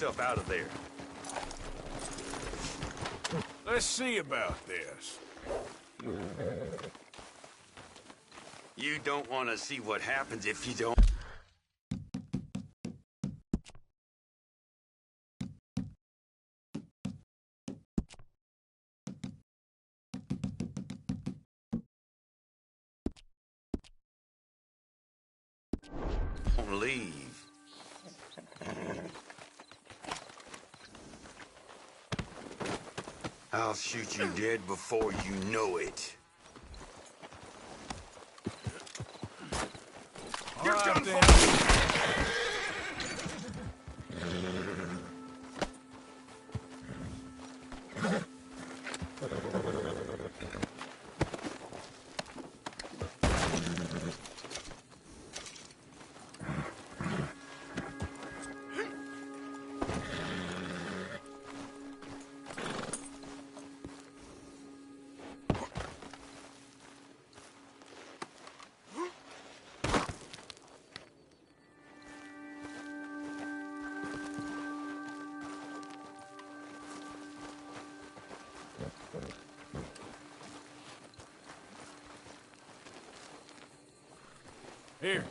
yourself out of there. Let's see about this. You don't want to see what happens if you don't. Don't leave. I'll shoot you dead before you know it. You're done for! Here.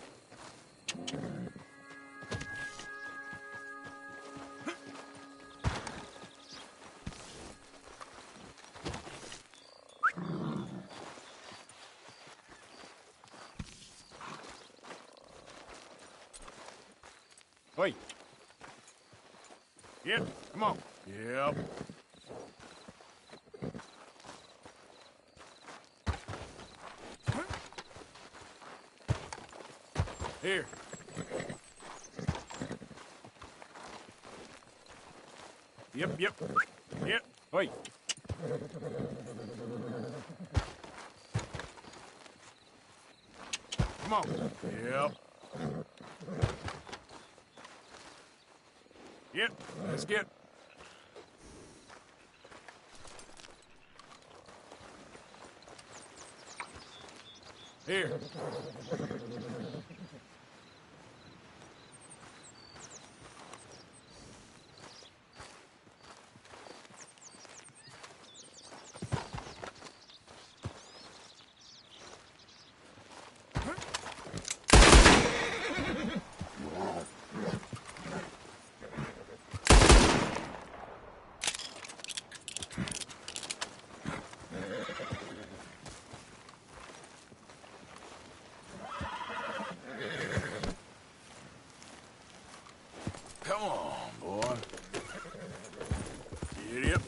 Wait. Yep, come on. Yep. Here. Yep. Yep. Wait. Come on. Yep. Yep. Let's get. Here. Come on, boy. Giddy up.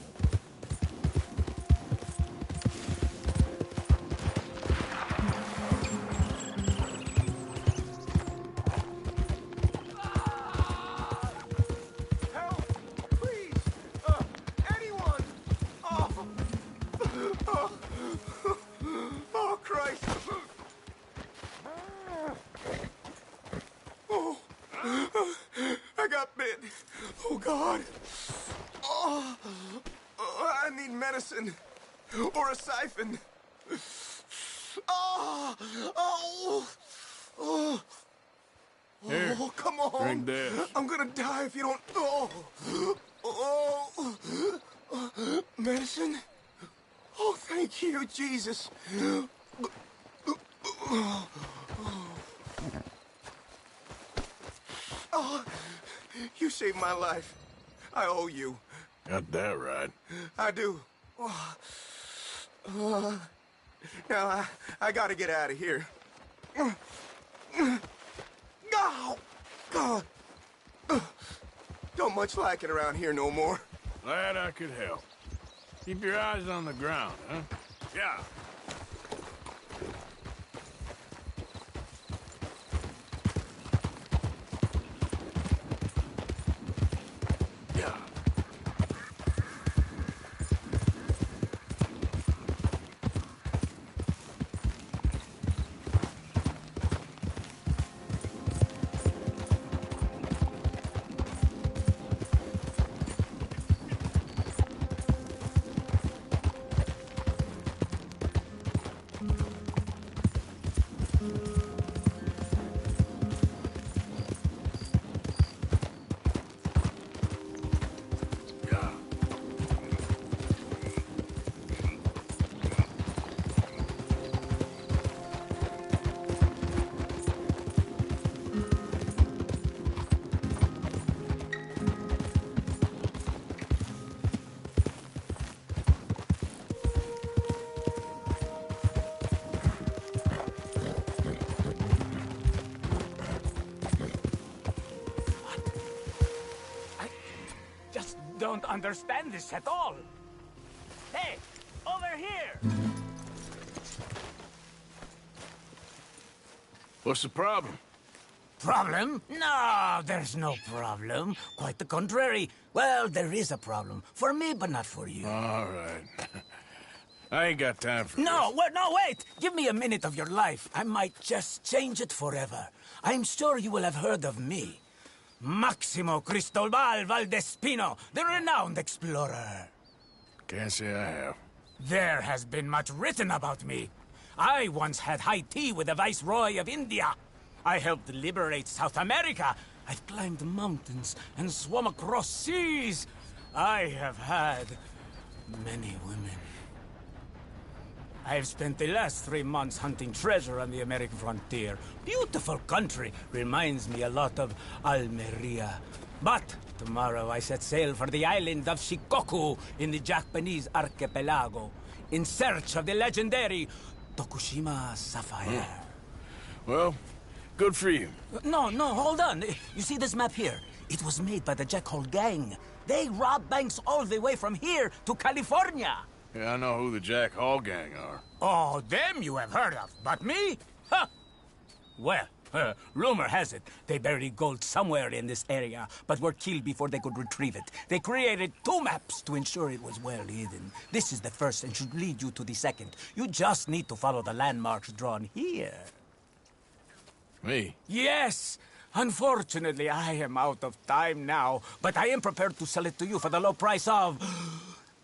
Help! Please! Anyone! Oh, Christ! Oh, I got bit. Oh, God. Oh, I need medicine. Or a siphon. Oh, oh, oh. Here, Oh, come on. drink this. I'm gonna die if you don't. Oh, medicine? Oh, thank you, Jesus. Oh, you saved my life. I owe you. Got that right. I do. Now, I gotta get out of here. Oh, God. Don't much like it around here no more. Glad I could help. Keep your eyes on the ground, huh? Yeah. Yeah. don't understand this at all. Hey, over here! What's the problem? Problem? No, there's no problem. Quite the contrary. Well, there is a problem. For me, but not for you. All right. I ain't got time for No, wait! Give me a minute of your life. I might just change it forever. I'm sure you will have heard of me. Maximo Cristobal Valdespino, the renowned explorer. Can't say I have. There has been much written about me. I once had high tea with the Viceroy of India. I helped liberate South America. I've climbed mountains and swum across seas. I have had many women. I've spent the last 3 months hunting treasure on the American frontier. Beautiful country. Reminds me a lot of Almeria. But tomorrow I set sail for the island of Shikoku in the Japanese archipelago in search of the legendary Tokushima sapphire. Well, good for you. No, hold on. You see this map here? It was made by the Jackhole gang. They rob banks all the way from here to California. Yeah, I know who the Jack Hall gang are. Oh, them you have heard of, but me? Huh. Well, rumor has it they buried gold somewhere in this area, but were killed before they could retrieve it. They created 2 maps to ensure it was well hidden. This is the first and should lead you to the second. You just need to follow the landmarks drawn here. Me? Yes! Unfortunately, I am out of time now, but I am prepared to sell it to you for the low price of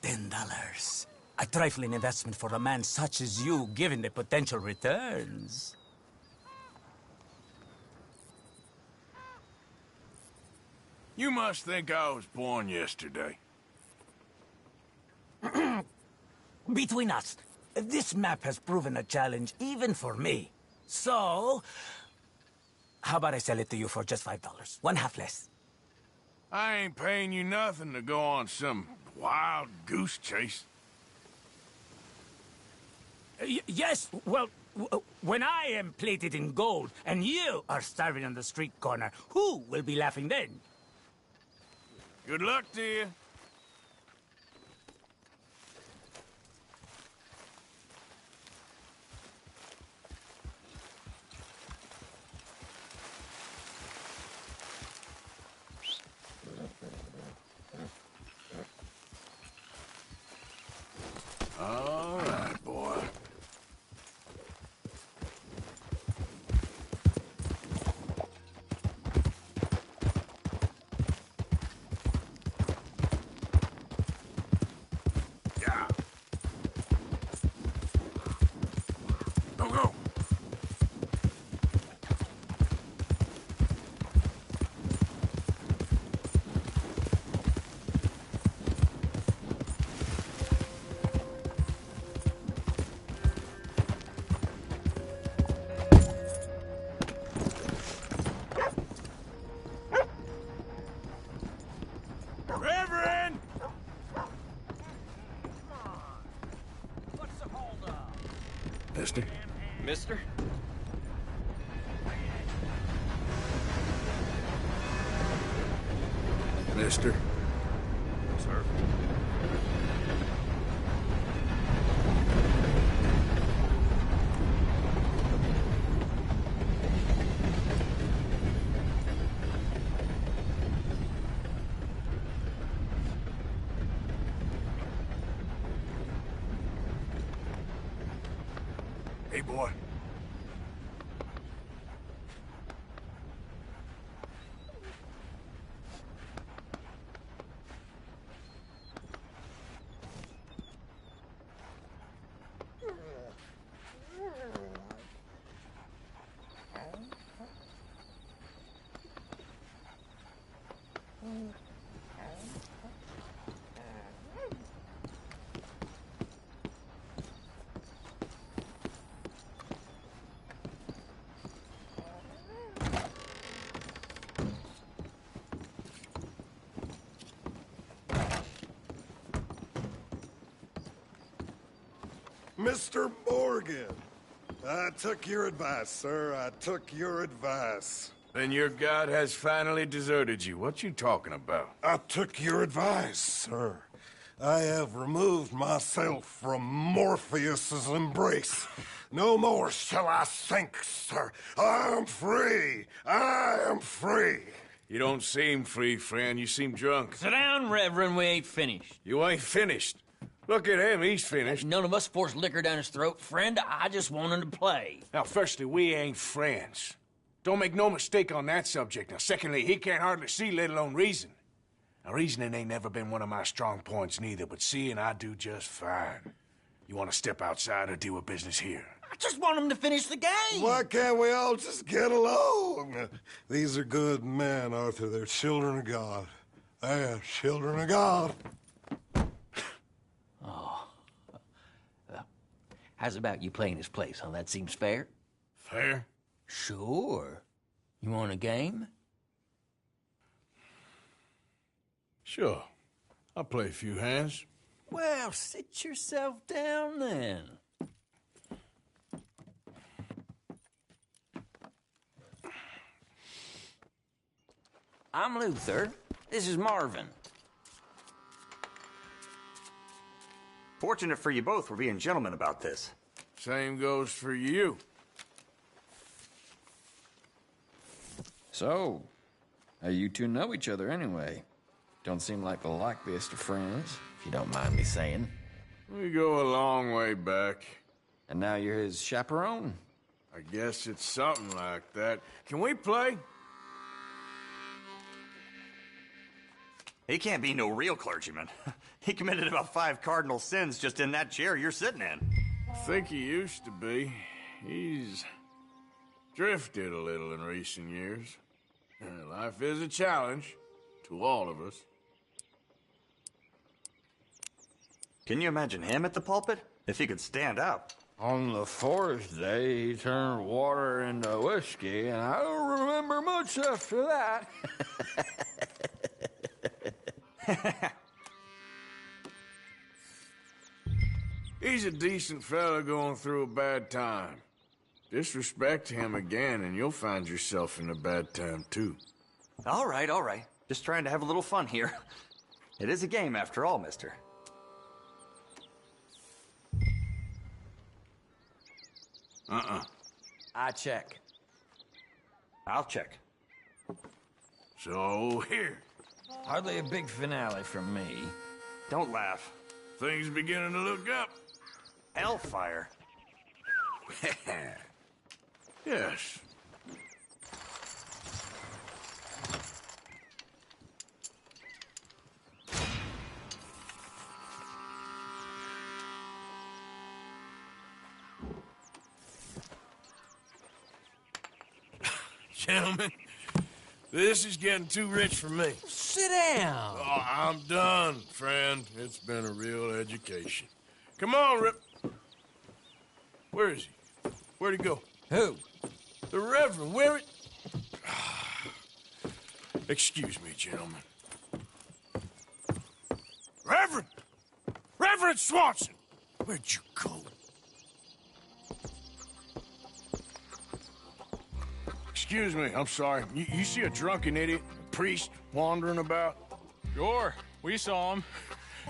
$10. A trifling investment for a man such as you, given the potential returns. You must think I was born yesterday. Between us, this map has proven a challenge even for me. So, how about I sell it to you for just $5? 1/2 less. I ain't paying you nothing to go on some wild goose chase. Yes, well, when I am plated in gold and you are starving on the street corner, who will be laughing then? Good luck to you. All right, boy. Yeah. Go. Reverend! What's the hold up? Mister? Mister? Mister? Sir? Hey, boy. Mr. Morgan, I took your advice, sir. I took your advice. Then your god has finally deserted you. What you talking about? I took your advice, sir. I have removed myself from Morpheus's embrace. No more shall I sink, sir. I am free. I am free. You don't seem free, friend. You seem drunk. Sit down, Reverend. We ain't finished. You ain't finished. Look at him. He's finished. None of us forced liquor down his throat, friend. I just want him to play. Now, firstly, we ain't friends. Don't make no mistake on that subject. Now, secondly, he can't hardly see, let alone reason. Now, reasoning ain't never been one of my strong points neither, but seeing I do just fine. You want to step outside or deal with business here? I just want him to finish the game. Why can't we all just get along? These are good men, Arthur. They're children of God. They're children of God. How's about you playing his place, huh? That seems fair? Fair? Sure. You want a game? Sure. I'll play a few hands. Well, sit yourself down then. I'm Luther. This is Marvin. Fortunate for you both for being gentlemen about this. Same goes for you. So, how you two know each other anyway? Don't seem like the likeliest of friends, if you don't mind me saying. We go a long way back. And now you're his chaperone? I guess it's something like that. Can we play? He can't be no real clergyman. He committed about 5 cardinal sins just in that chair you're sitting in. I think he used to be. He's drifted a little in recent years. Life is a challenge to all of us. Can you imagine him at the pulpit? If he could stand up. On the 4th day, he turned water into whiskey, and I don't remember much after that. He's a decent fella going through a bad time. Disrespect him again, and you'll find yourself in a bad time, too. All right, all right. Just trying to have a little fun here. It is a game after all, mister. I check. I'll check. So, here. Hardly a big finale from me. Don't laugh. Things beginning to look up. Hellfire. Yes. Gentlemen, this is getting too rich for me. Sit down. Oh, I'm done, friend. It's been a real education. Come on, Rip. Where is he? Where'd he go? Who? The Reverend. Where it? Excuse me, gentlemen. Reverend! Reverend Swanson! Where'd you go? Excuse me, I'm sorry. You see a drunken idiot, a priest, wandering about? Sure, we saw him,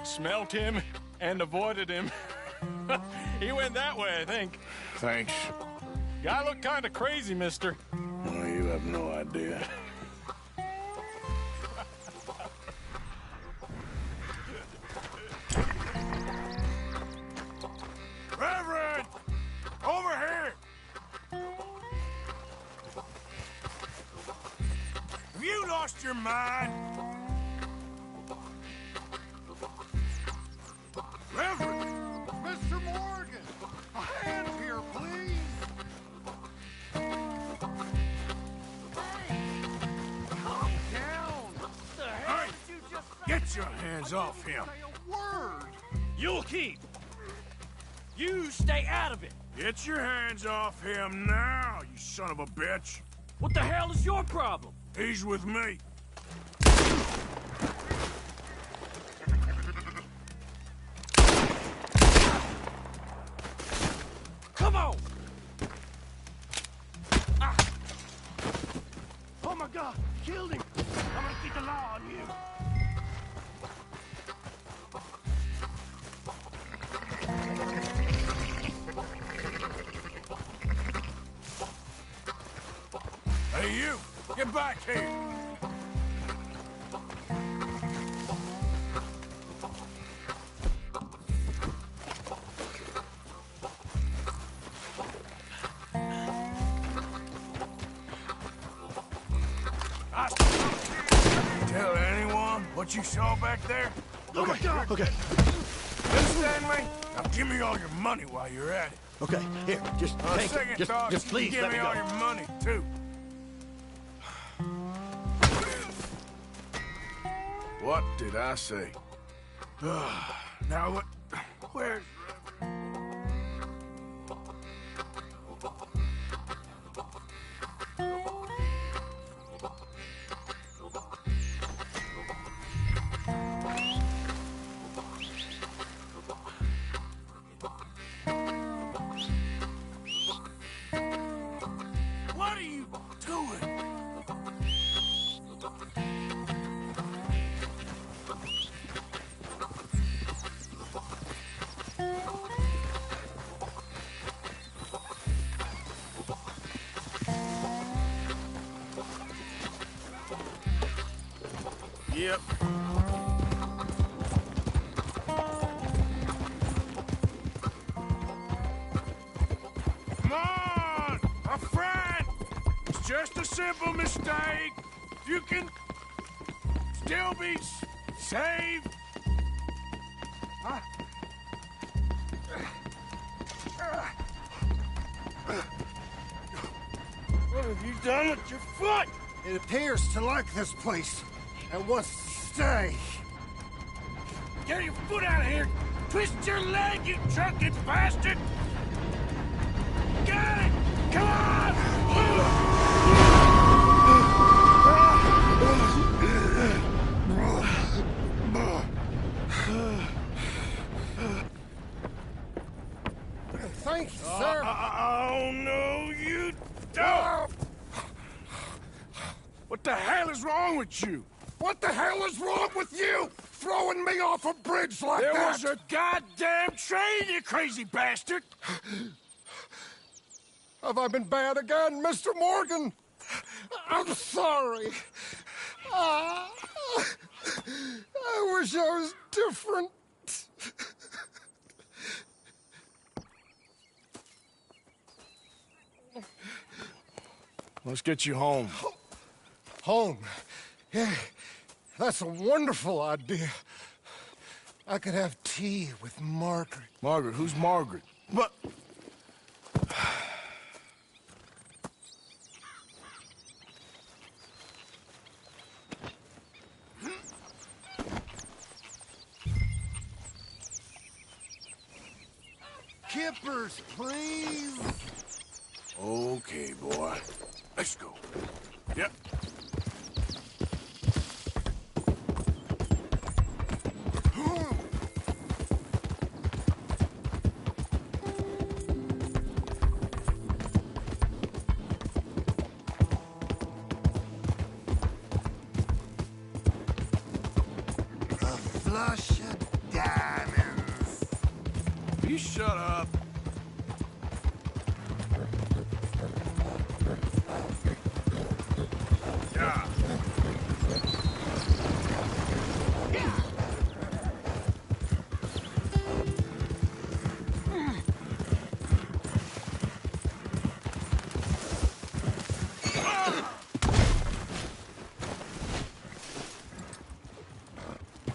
smelt him, and avoided him. He went that way, I think. Thanks. Guy looked kind of crazy, mister. Oh, you have no idea. Reverend! Over here! Have you lost your mind? Reverend! Mr. Morgan! A hand here, please! Calm down! Hey! Get your hands off him! Say a word! You'll keep. You stay out of it. Get your hands off him now, you son of a bitch! What the hell is your problem? He's with me. Come on. Get back here! Tell anyone what you saw back there? Okay, okay, Understand me? Now give me all your money while you're at it. okay. Here, just On take second it. Just, thought, just you please give let me me all go. your money, too. What did I say? Now what? Where's... What are you doing? Yep. Come on, my friend! It's just a simple mistake. You can still be saved. Huh? What have you done with your foot? It appears to like this place and wants to stay. Get your foot out of here! Twist your leg, you drunken bastard! Get it! Come on! Thank you, sir. Oh, no, you don't! What the hell is wrong with you? What the hell is wrong with you? Throwing me off a bridge like There that? was a goddamn train, you crazy bastard! Have I been bad again, Mr. Morgan? I'm sorry. I wish I was different. Let's get you home. Home. Yeah, that's a wonderful idea. I could have tea with Margaret. Margaret? Who's Margaret? But... Kippers, please. Okay, boy. Let's go. Yep. A flush of diamonds. You shut up. Yeah.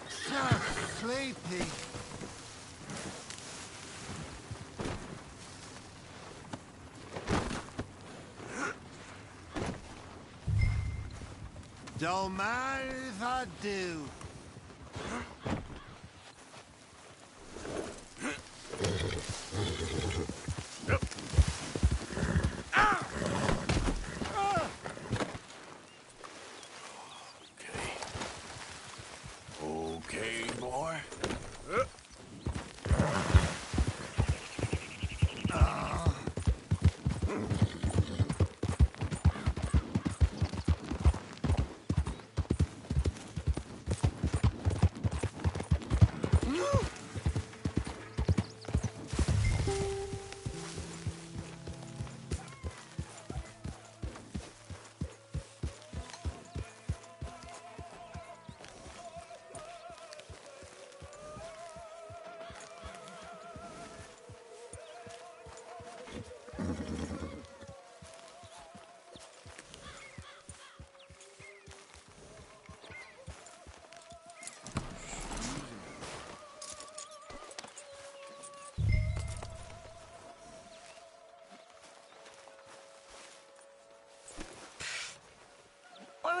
So sleepy. Don't mind if I do. Okay, boy.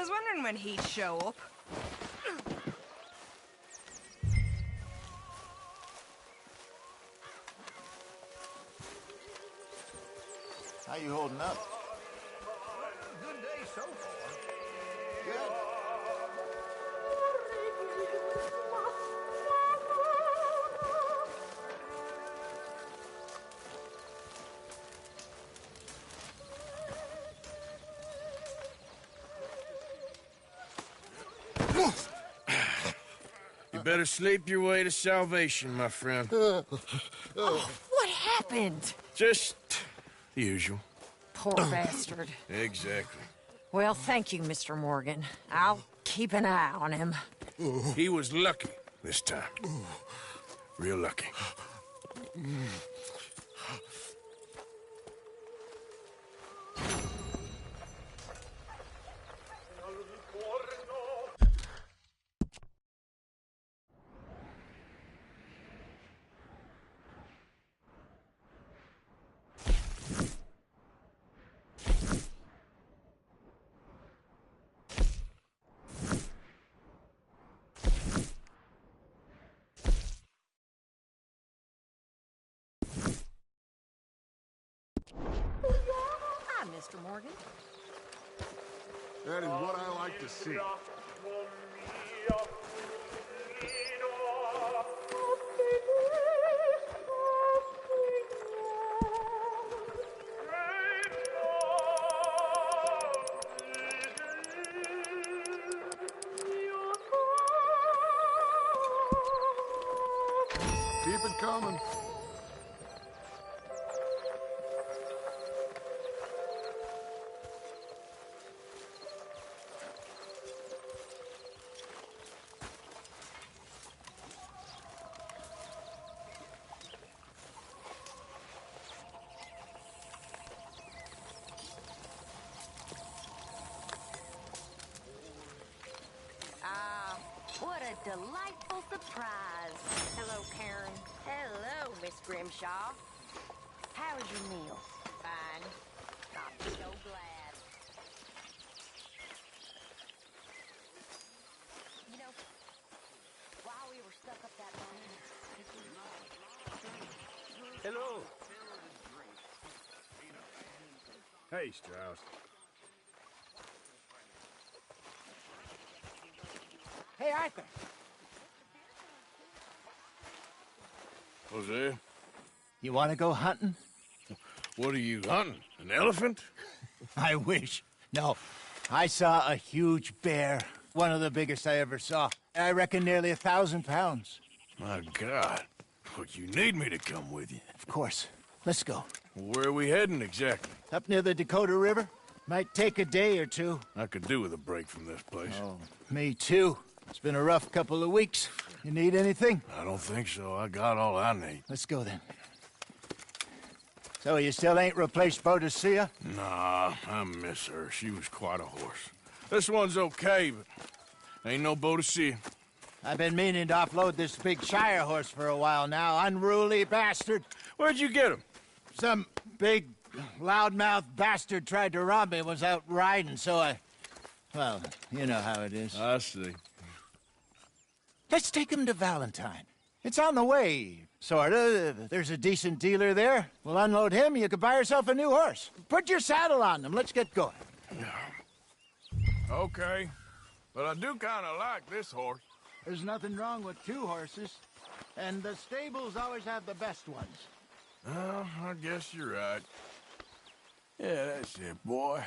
was wondering when he'd show up. How you holding up? Good day so far. Good. You better sleep your way to salvation, my friend. Oh, what happened? Just the usual. Poor bastard. Exactly. Well, thank you, Mr. Morgan. I'll keep an eye on him. He was lucky this time. Real lucky. Hi, Mr. Morgan. That is what I like to see. Keep it coming. What a delightful surprise. Hello, Karen. Hello, Miss Grimshaw. How was your meal? Fine. I'm so glad. You know, while we were stuck up that line... Hello. Hey, Strauss. Hey, Arthur. Jose, You want to go hunting? what are you hunting? An elephant? I wish. No. I saw a huge bear. One of the biggest I ever saw. I reckon nearly 1,000 pounds. My God. But you need me to come with you. Of course. Let's go. Where are we heading exactly? Up near the Dakota River. Might take a day or two. I could do with a break from this place. Oh, me too. It's been a rough couple of weeks. You need anything? I don't think so. I got all I need. Let's go then. So you still ain't replaced Boadicea? Nah, I miss her. She was quite a horse. This one's okay, but ain't no Boadicea. I've been meaning to offload this big Shire horse for a while now. Unruly bastard. Where'd you get him? Some big, loudmouth bastard tried to rob me and was out riding, so I... Well, you know how it is. I see. Let's take him to Valentine. It's on the way, sorta. There's a decent dealer there. We'll unload him, you can buy yourself a new horse. Put your saddle on them, let's get going. Okay. But I do kind of like this horse. There's nothing wrong with two horses. And the stables always have the best ones. Oh, I guess you're right. Yeah, that's it, boy.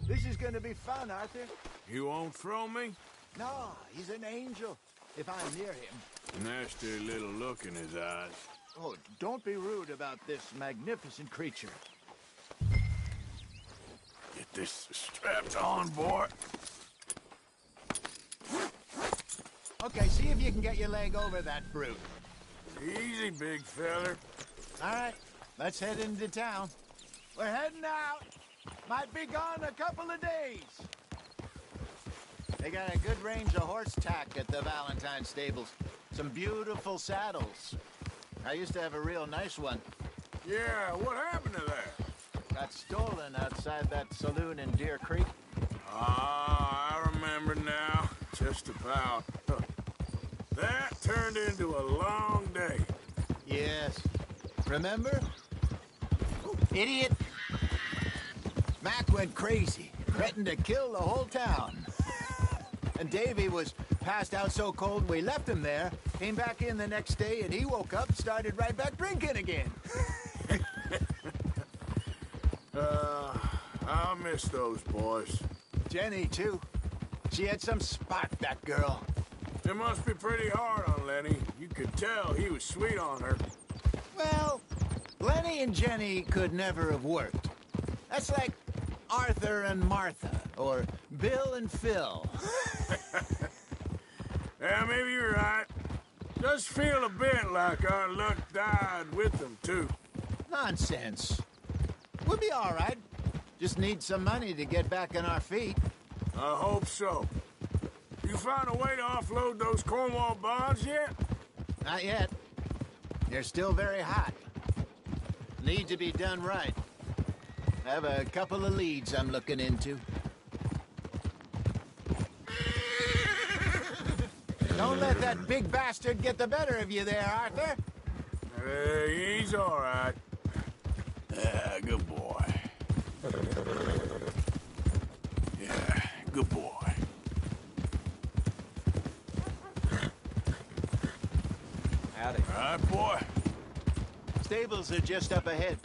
This is gonna be fun, Arthur. You won't throw me? No, he's an angel. If I'm near him. Nasty little look in his eyes. Oh, don't be rude about this magnificent creature. Get this strapped on, boy. Okay, see if you can get your leg over that brute. Easy, big feller. All right, let's head into town. We're heading out. Might be gone a couple of days. They got a good range of horse tack at the Valentine stables. Some beautiful saddles. I used to have a real nice one. Yeah, what happened to that? Got stolen outside that saloon in Deer Creek. Ah, I remember now. Just about. That turned into a long day. Yes. Remember? Idiot! Mac went crazy, threatened to kill the whole town. And Davy was passed out so cold we left him there, came back in the next day, and he woke up and started right back drinking again. I'll miss those boys. Jenny, too. She had some spark, that girl. It must be pretty hard on Lenny. You could tell he was sweet on her. Well, Lenny and Jenny could never have worked. That's like Arthur and Martha, or Bill and Phil. Yeah, maybe you're right. Does feel a bit like our luck died with them, too. Nonsense. We'll be all right. Just need some money to get back on our feet. I hope so. You found a way to offload those Cornwall bonds yet? Not yet. They're still very hot. Need to be done right. I have a couple of leads I'm looking into. Don't let that big bastard get the better of you there, Arthur. He's all right. Yeah, good boy. Yeah, good boy. Howdy. All right, boy. Stables are just up ahead.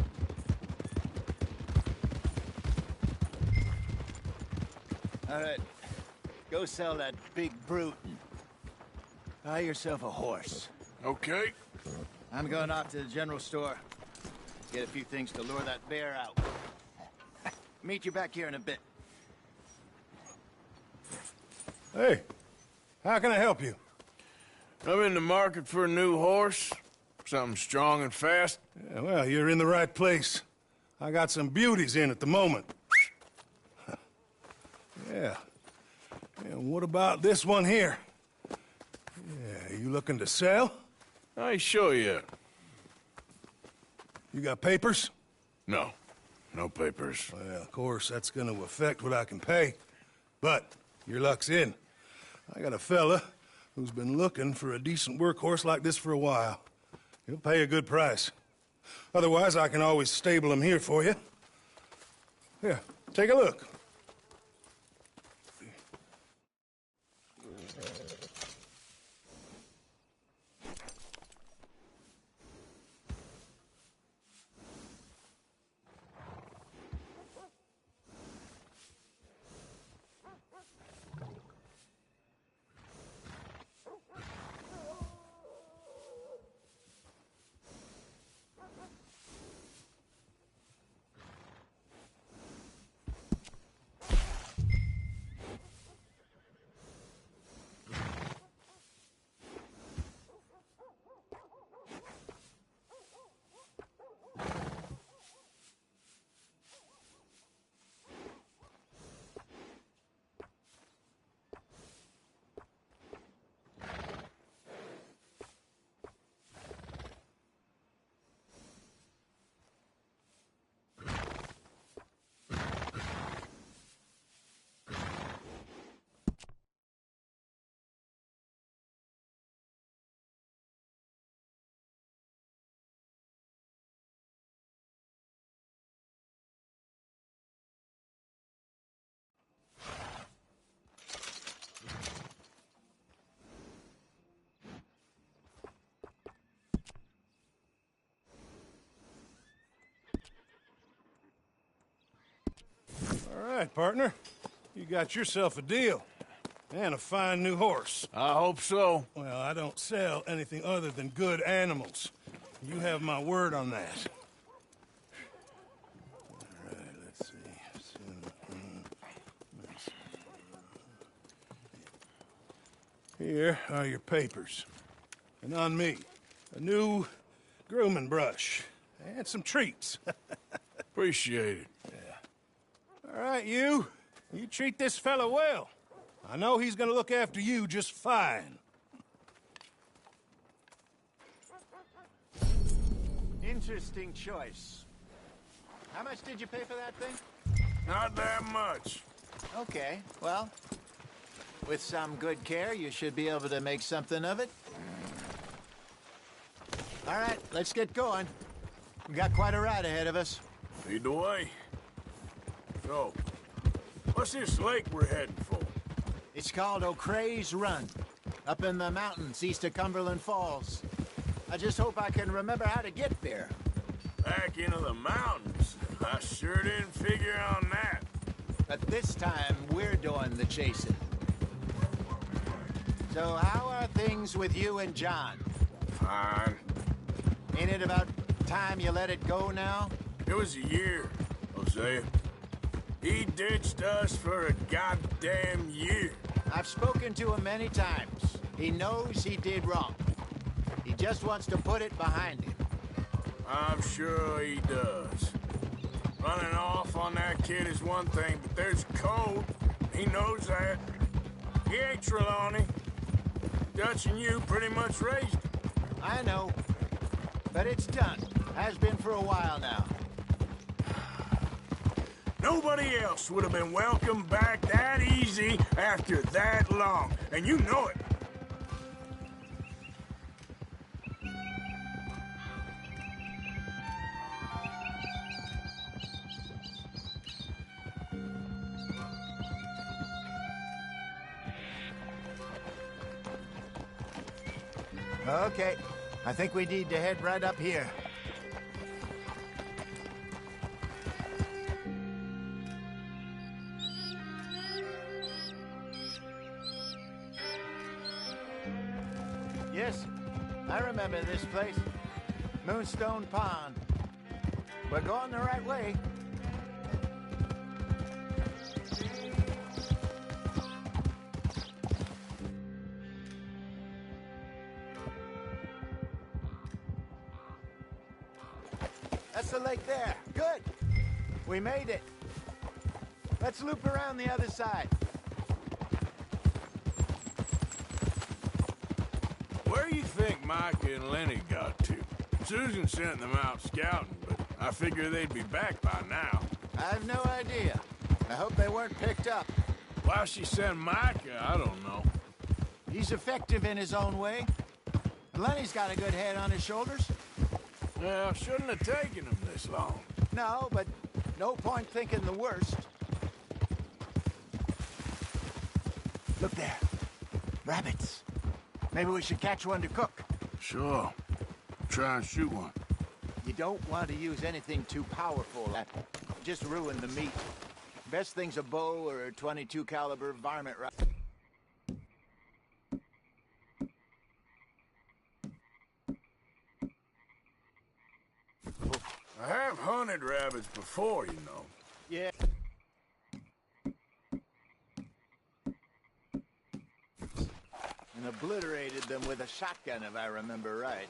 All right. Go sell that big brute and buy yourself a horse. Okay. I'm going off to the general store. Get a few things to lure that bear out. Meet you back here in a bit. Hey, how can I help you? I'm in the market for a new horse. Something strong and fast. Yeah, well, you're in the right place. I got some beauties in at the moment. Yeah. And what about this one here? Yeah, you looking to sell? I show you. You got papers? No. No papers. Well, of course, that's gonna affect what I can pay. But your luck's in. I got a fella who's been looking for a decent workhorse like this for a while. He'll pay a good price. Otherwise, I can always stable him here for you. Here, take a look. All right, partner. You got yourself a deal. And a fine new horse. I hope so. Well, I don't sell anything other than good animals. You have my word on that. All right, let's see. Here are your papers. And on me, a new grooming brush. And some treats. Appreciate it. All right, you. You treat this fella well. I know he's gonna look after you just fine. Interesting choice. How much did you pay for that thing? Not that much. Okay, well, with some good care, you should be able to make something of it. All right, let's get going. We got quite a ride ahead of us. Lead the way. So, what's this lake we're heading for? It's called O'Creagh's Run, up in the mountains east of Cumberland Falls. I just hope I can remember how to get there. Back into the mountains? I sure didn't figure on that. But this time, we're doing the chasing. So how are things with you and John? Fine. Ain't it about time you let it go now? It was a year, Hosea. He ditched us for a goddamn year. I've spoken to him many times. He knows he did wrong. He just wants to put it behind him. I'm sure he does. Running off on that kid is one thing, but there's code. He knows that. He ain't Trelawney. Dutch and you pretty much raised him. I know. But it's done. Has been for a while now. Nobody else would have been welcomed back that easy after that long, and you know it. Okay. I think we need to head right up here. Yes, I remember this place. Moonstone Pond. We're going the right way. That's the lake there. Good. We made it. Let's loop around the other side. Where do you think Mike and Lenny got to? Susan sent them out scouting, but I figure they'd be back by now. I have no idea. I hope they weren't picked up. Why she sent Micah, I don't know. He's effective in his own way. Lenny's got a good head on his shoulders. Well, shouldn't have taken him this long. No, but no point thinking the worst. Look there. Rabbits. Maybe we should catch one to cook. Sure. Try and shoot one. You don't want to use anything too powerful. That just ruin the meat. Best thing's a bow or a .22 caliber varmint rifle. I have hunted rabbits before, you know. Yeah. And obliterated them with a shotgun, if I remember right.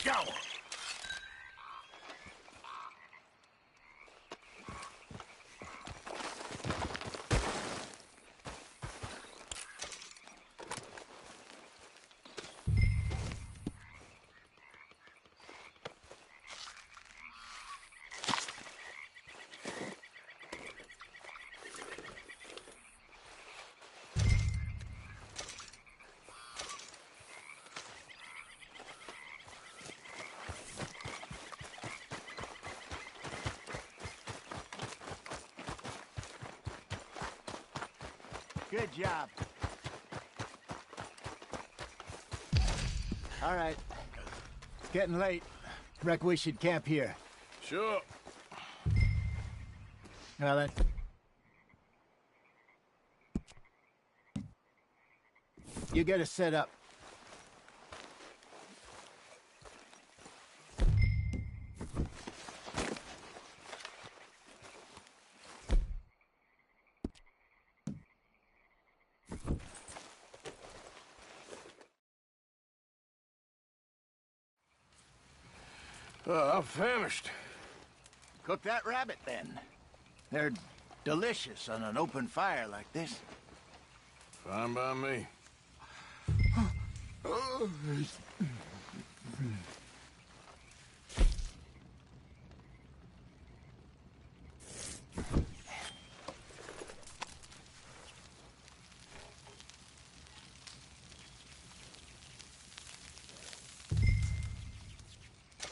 Go! Good job. All right. It's getting late. Reckon we should camp here. Sure. Well, then, you get us set up. I'm famished. Cook that rabbit, then. They're delicious on an open fire like this. Fine by me.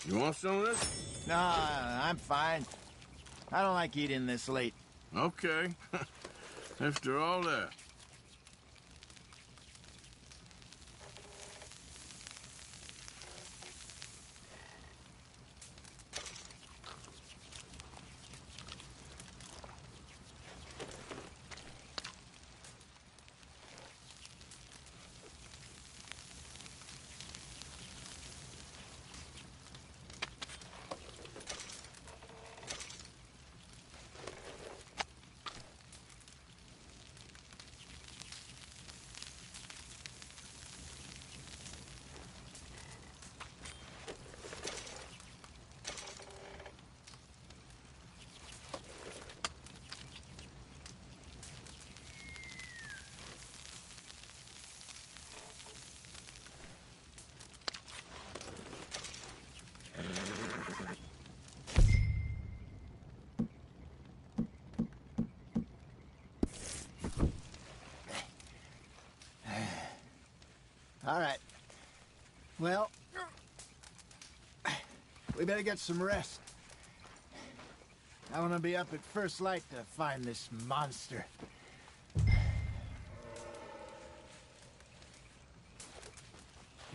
You want some of this? No, I'm fine. I don't like eating this late. Okay. After all that. All right. Well, we better get some rest. I want to be up at first light to find this monster.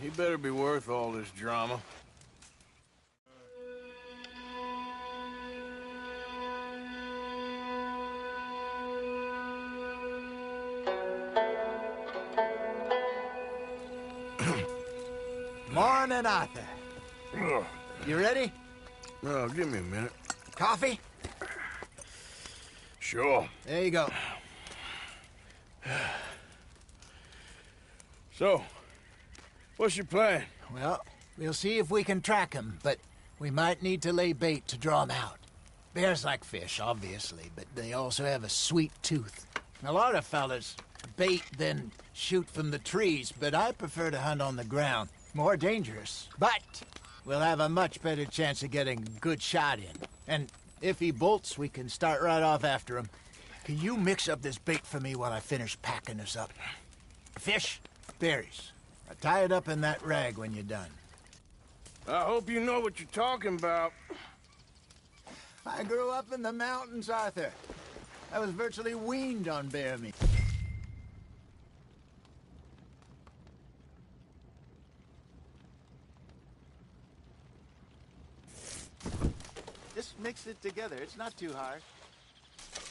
He better be worth all this drama. Morning, Arthur. You ready? No, give me a minute. Coffee? Sure. There you go. So, what's your plan? Well, we'll see if we can track him, but we might need to lay bait to draw him out. Bears like fish, obviously, but they also have a sweet tooth. A lot of fellas bait, then shoot from the trees, but I prefer to hunt on the ground. More dangerous, but we'll have a much better chance of getting a good shot in. And if he bolts, we can start right off after him. Can you mix up this bait for me while I finish packing this up? Fish, berries. Tie it up in that rag when you're done. I hope you know what you're talking about. I grew up in the mountains, Arthur. I was virtually weaned on bear meat. Just mix it together. It's not too hard.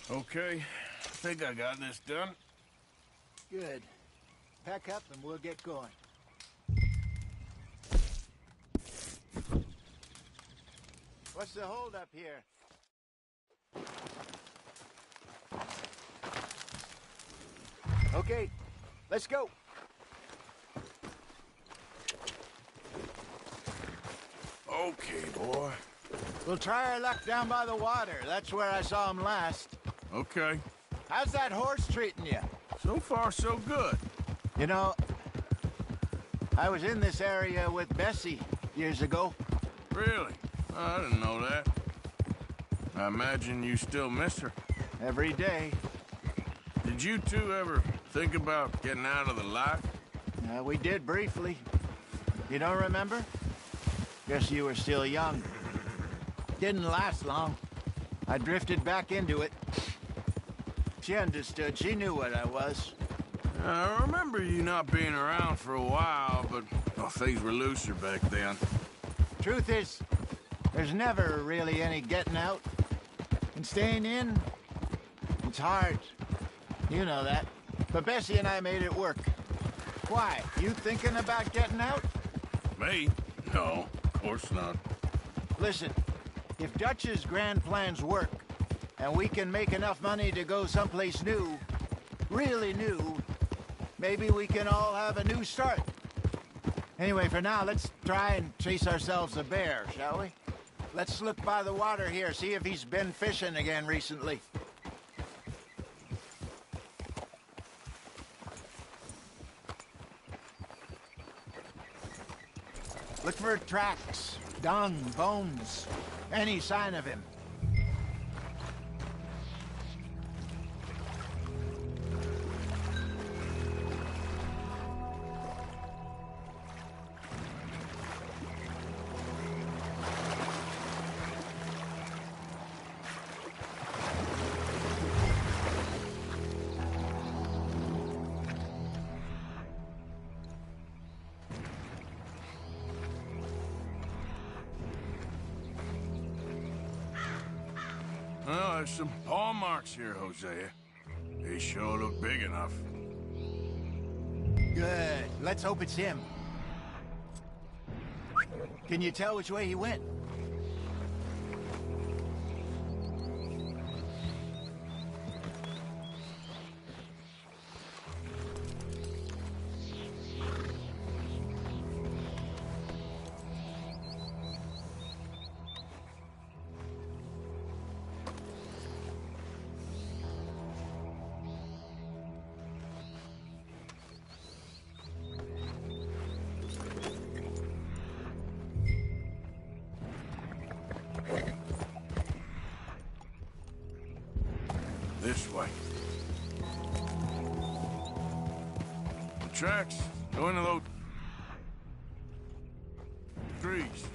Okay. I think I got this done. Good. Pack up and we'll get going. What's the holdup here? Okay, let's go. Okay, boy. We'll try our luck down by the water. That's where I saw him last. Okay. How's that horse treating you? So far, so good. You know, I was in this area with Bessie years ago. Really? I didn't know that. I imagine you still miss her. Every day. Did you two ever think about getting out of the life? We did briefly. You don't remember? Guess you were still young. Didn't last long. I drifted back into it. She understood. She knew what I was. I remember you not being around for a while, but things were looser back then. Truth is, there's never really any getting out. And staying in, it's hard. You know that. But Bessie and I made it work. Why? You thinking about getting out? Me? No, of course not. Listen, if Dutch's grand plans work, and we can make enough money to go someplace new, really new, maybe we can all have a new start. Anyway, for now, let's try and chase ourselves a bear, shall we? Let's look by the water here, see if he's been fishing again recently. Look for tracks, dung, bones, any sign of him. Well, there's some paw marks here, Hosea. They sure look big enough. Good. Let's hope it's him. Can you tell which way he went? This way. The tracks go into those trees.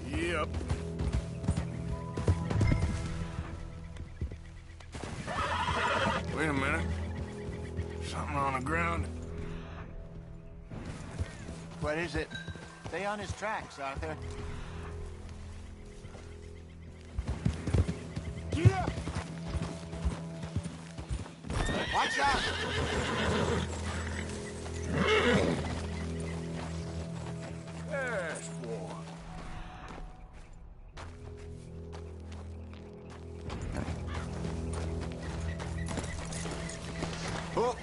Yep. Wait a minute. Something on the ground. What is it? Stay on his tracks, Arthur. Yeah! Watch out! Yes, boy. Oh!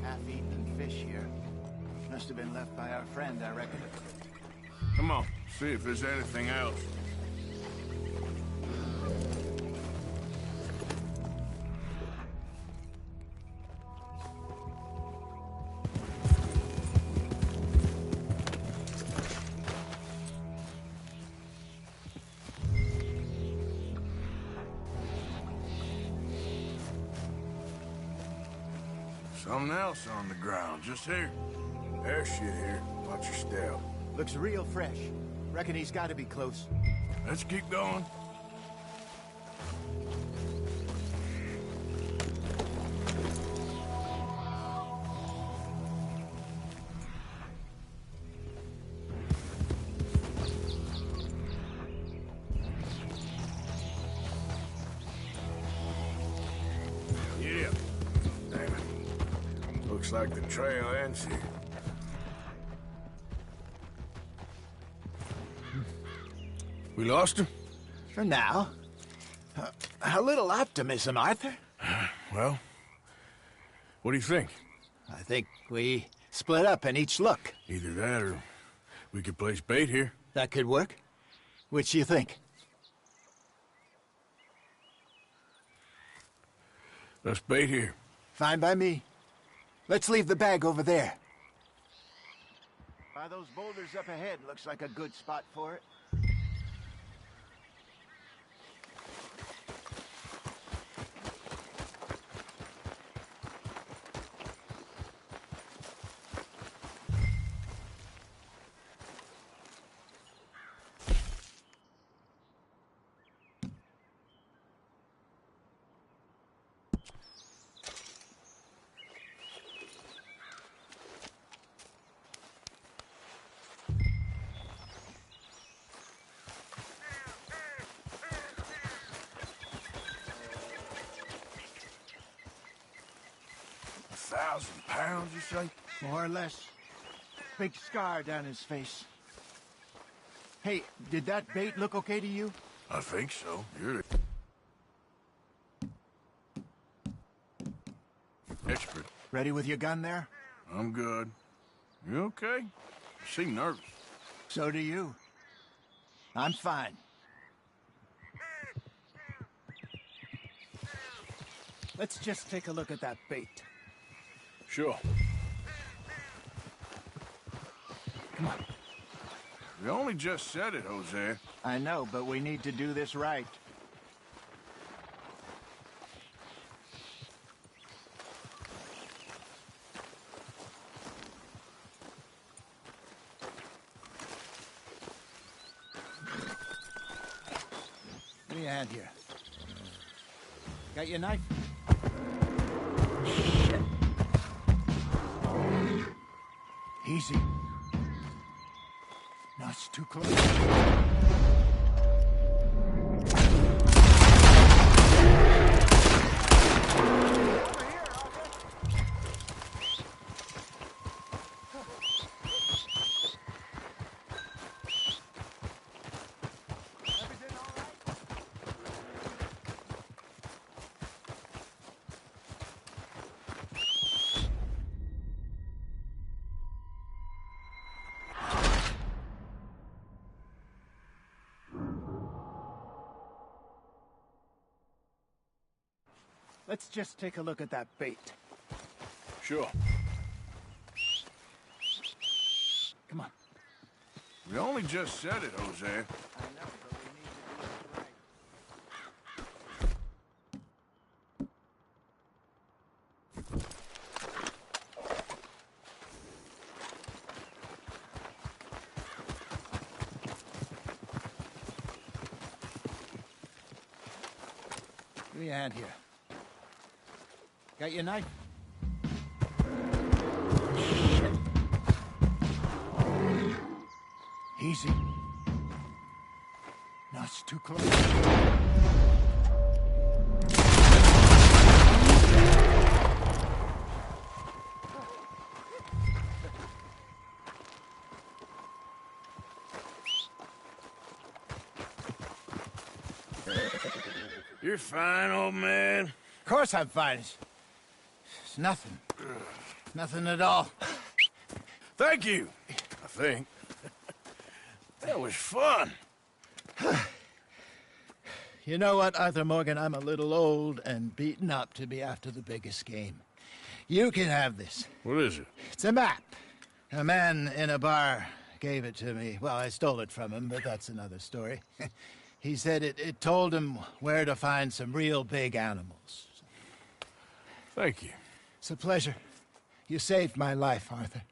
Half-eaten fish here. Must have been left by our friend, I reckon. Come on, see if there's anything else. Something else on the ground, just here. There's shit here. Watch your step. Looks real fresh. Reckon he's got to be close. Let's keep going. Yeah. Damn it. Looks like the trail ends here. We lost him? For now. A little optimism, Arthur. Well, what do you think? I think we split up and each look. Either that or we could place bait here. That could work. Which do you think? Let's bait here. Fine by me. Let's leave the bag over there. By those boulders up ahead, looks like a good spot for it. 2,000 pounds, you say? More or less. Big scar down his face. Hey, did that bait look okay to you? I think so. You're the expert. Ready with your gun there? I'm good. You okay? You seem nervous. So do you. I'm fine. Let's just take a look at that bait. Sure. Come on. You only just said it, Jose. I know, but we need to do this right. Give me a hand here. Got your knife? Shit. Easy. No, it's too close. Let's just take a look at that bait. Sure. Come on. We only just said it, Jose. I know, but we need to do this right. Give me a hand here. Got your knife? Shit. Easy. No, it's too close. You're fine, old man. Of course I'm fine. It's nothing. Nothing at all. Thank you, I think. That was fun. You know what, Arthur Morgan? I'm a little old and beaten up to be after the biggest game. You can have this. What is it? It's a map. A man in a bar gave it to me. Well, I stole it from him, but that's another story. He said it told him where to find some real big animals. Thank you. It's a pleasure. You saved my life, Arthur.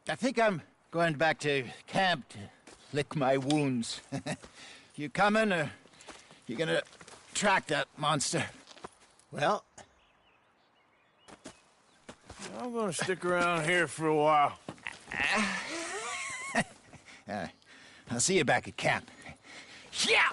I think I'm going back to camp to lick my wounds. You coming, or you gonna track that monster? Well, I'm gonna stick around here for a while. I'll see you back at camp. Yeah!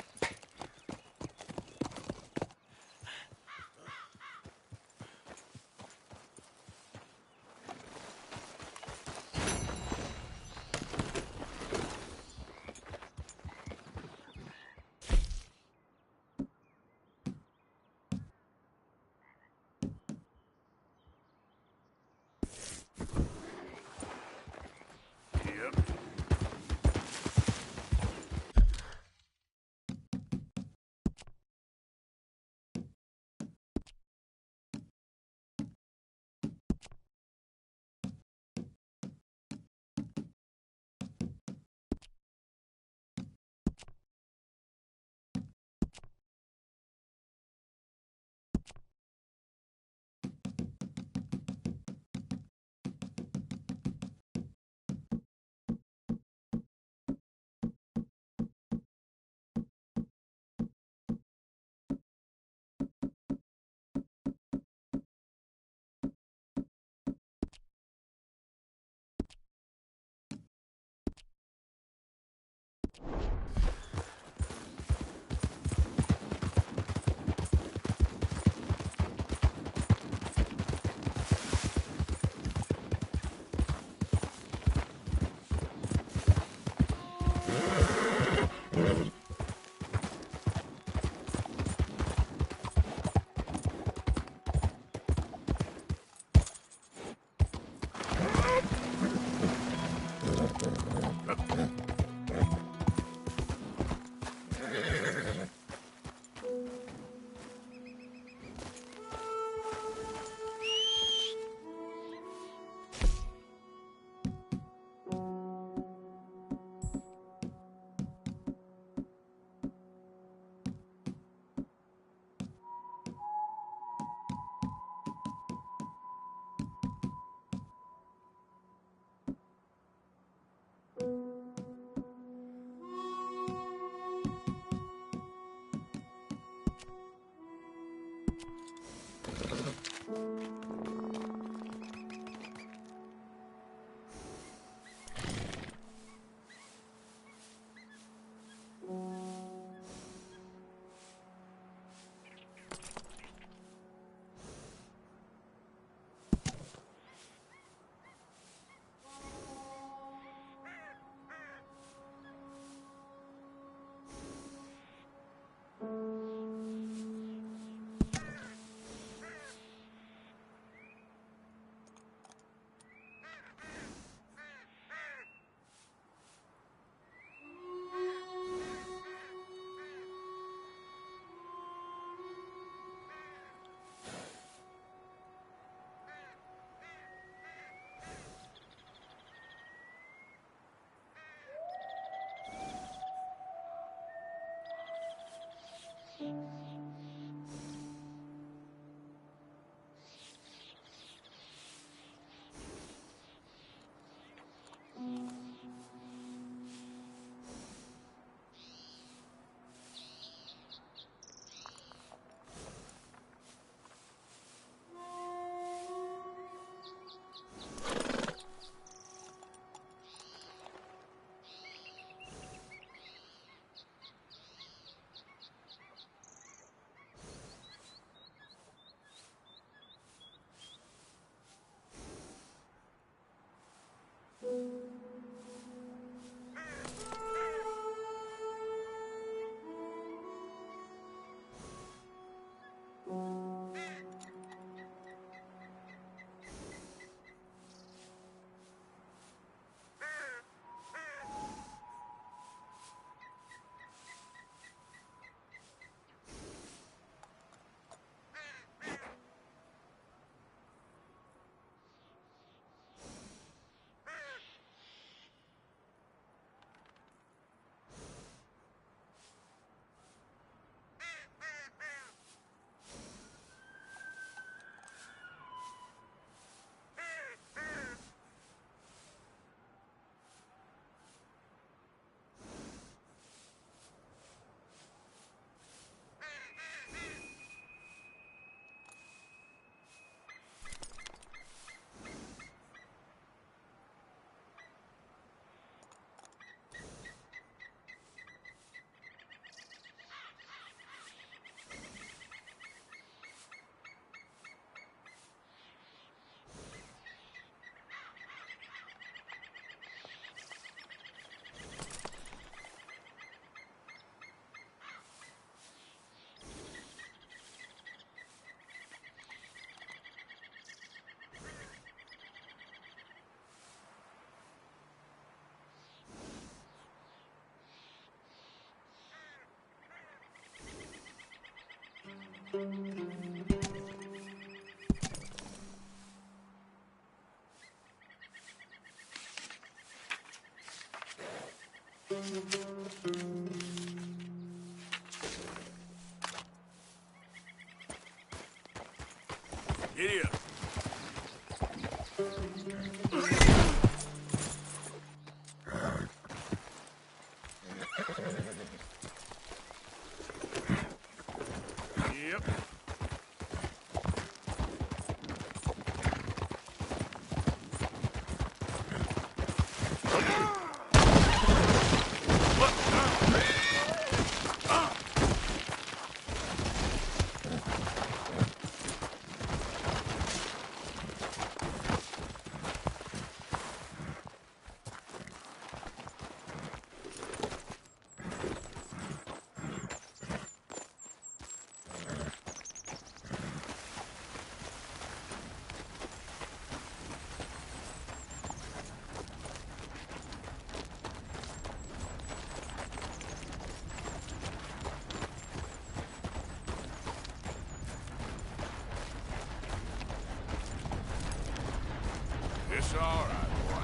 It's all right, boy.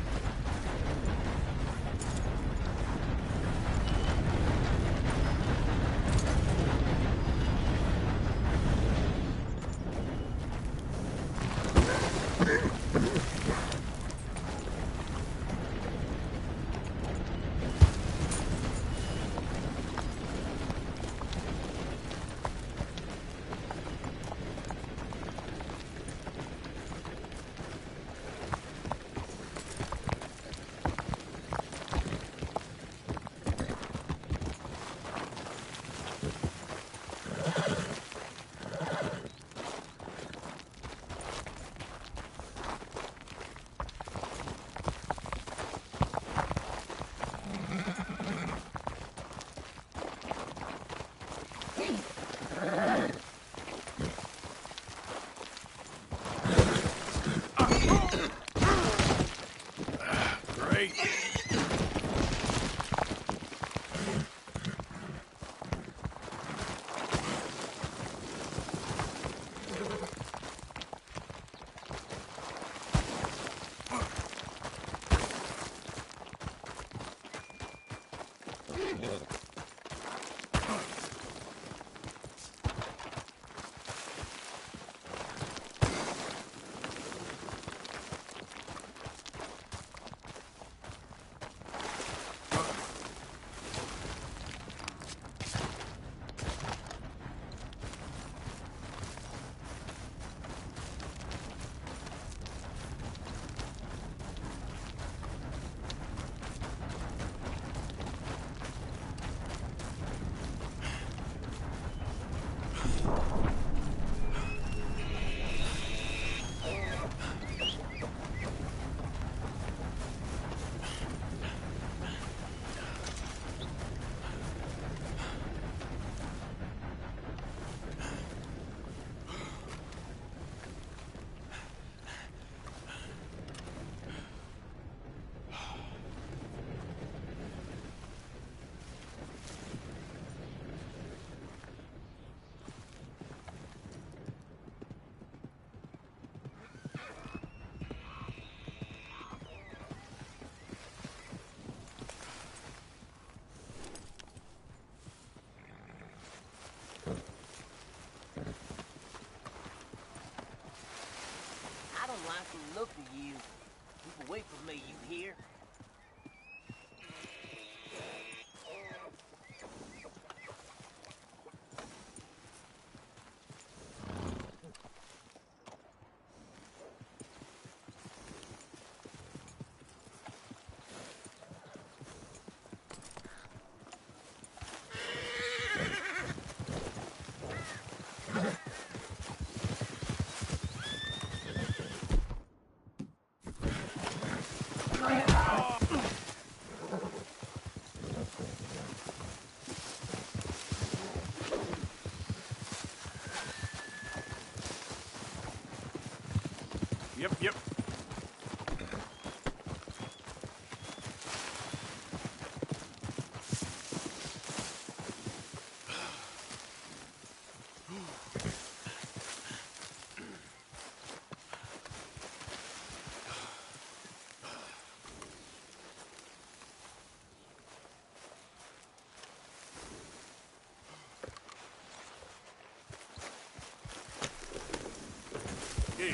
Great. I don't like the look of you. Keep away from me, you hear? Yep. Here.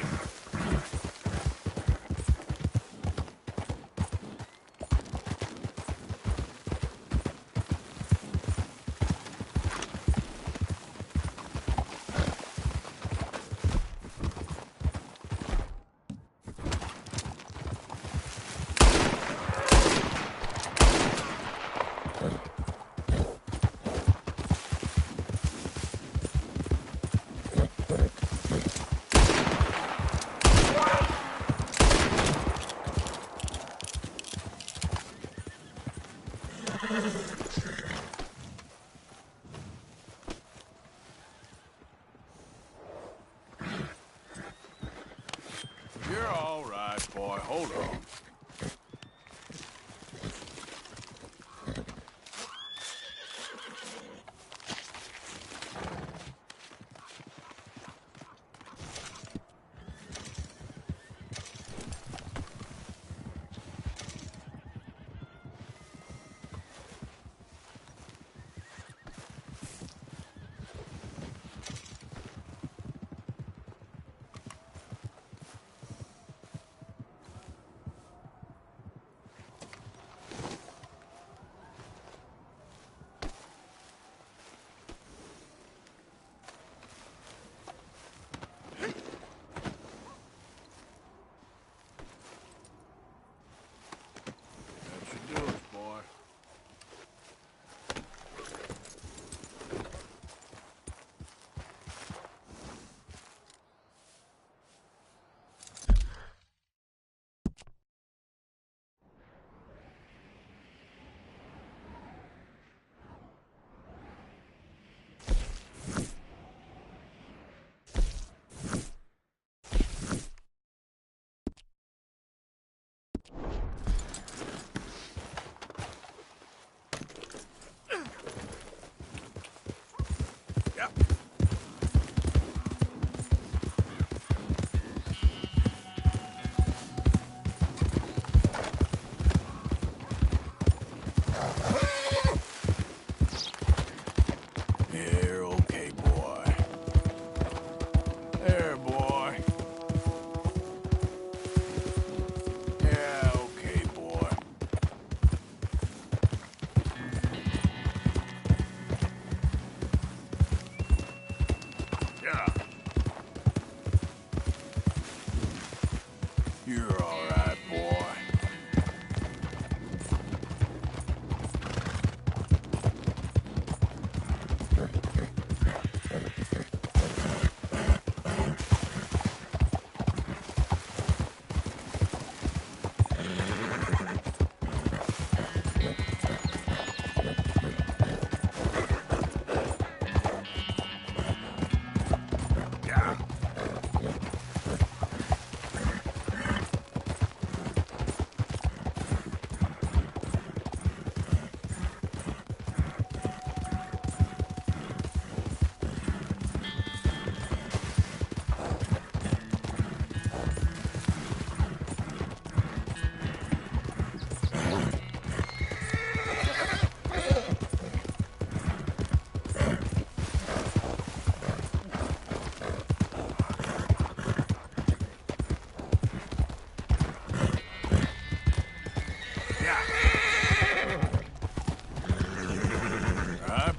You're all right, boy. Hold on. You're all right, boy.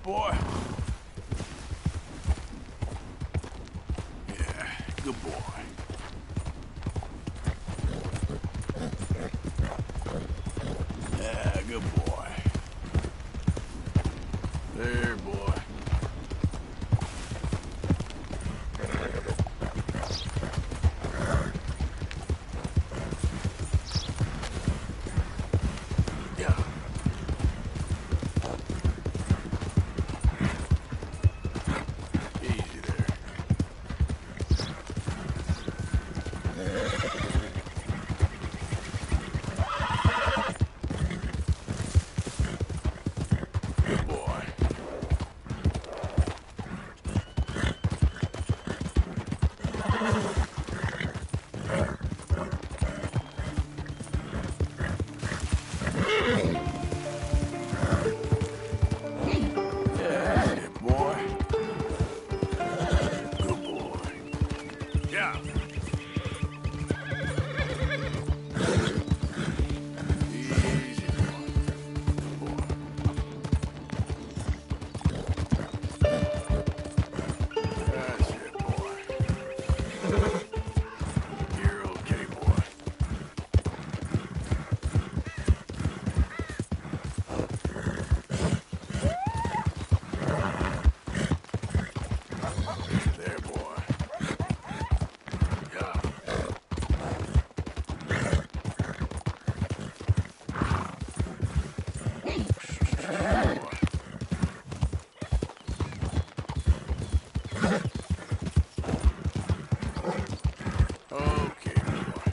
Boy. Yeah, good boy. Yeah, good boy. There, boy. Yeah. Easy there. Good boy. Yeah, good boy. Good boy. Yeah. Easy, boy. Good boy. That's it, boy. You're okay, boy. There, boy. Yeah. Okay, boy.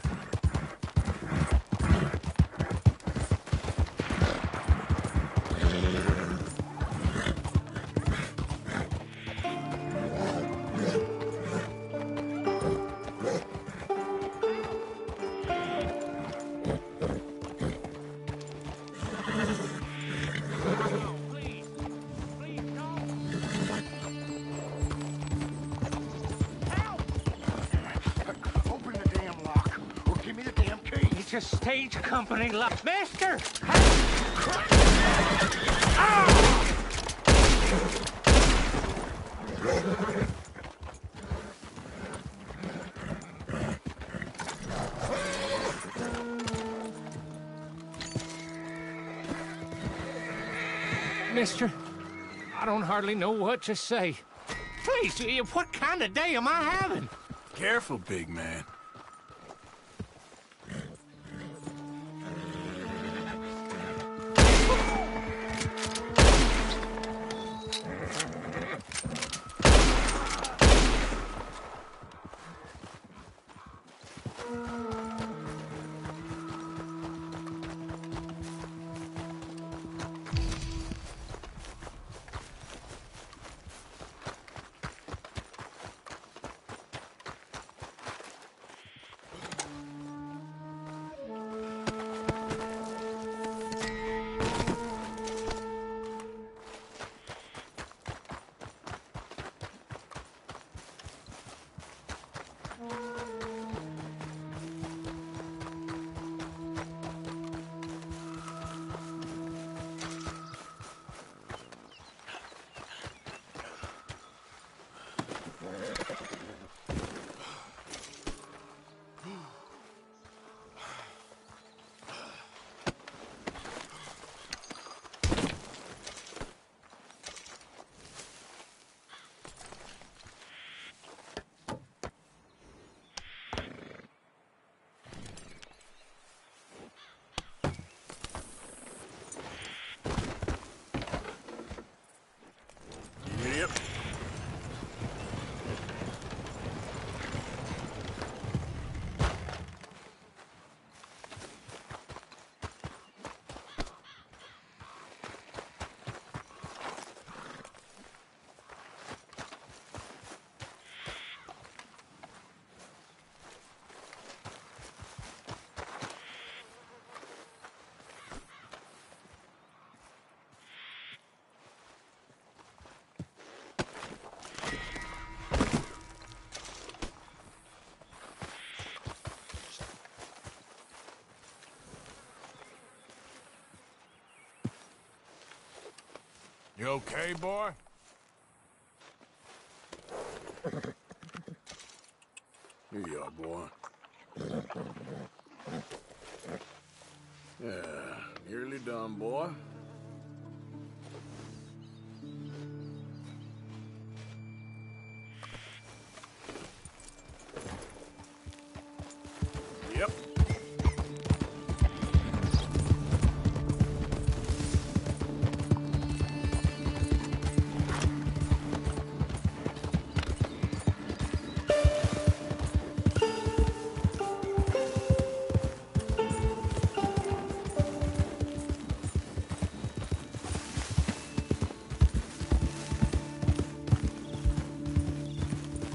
Open the damn lock, or give me the damn key. It's a stage company lock. Master! Mister, I don't hardly know what to say. Please, what kind of day am I having? Careful, big man. You okay, boy? Here you are, boy. Yeah, nearly done, boy. Yep.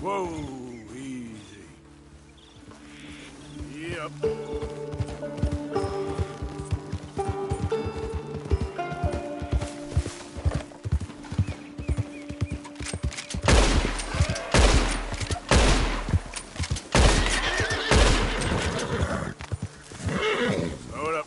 Whoa, easy. Yep. Hold up.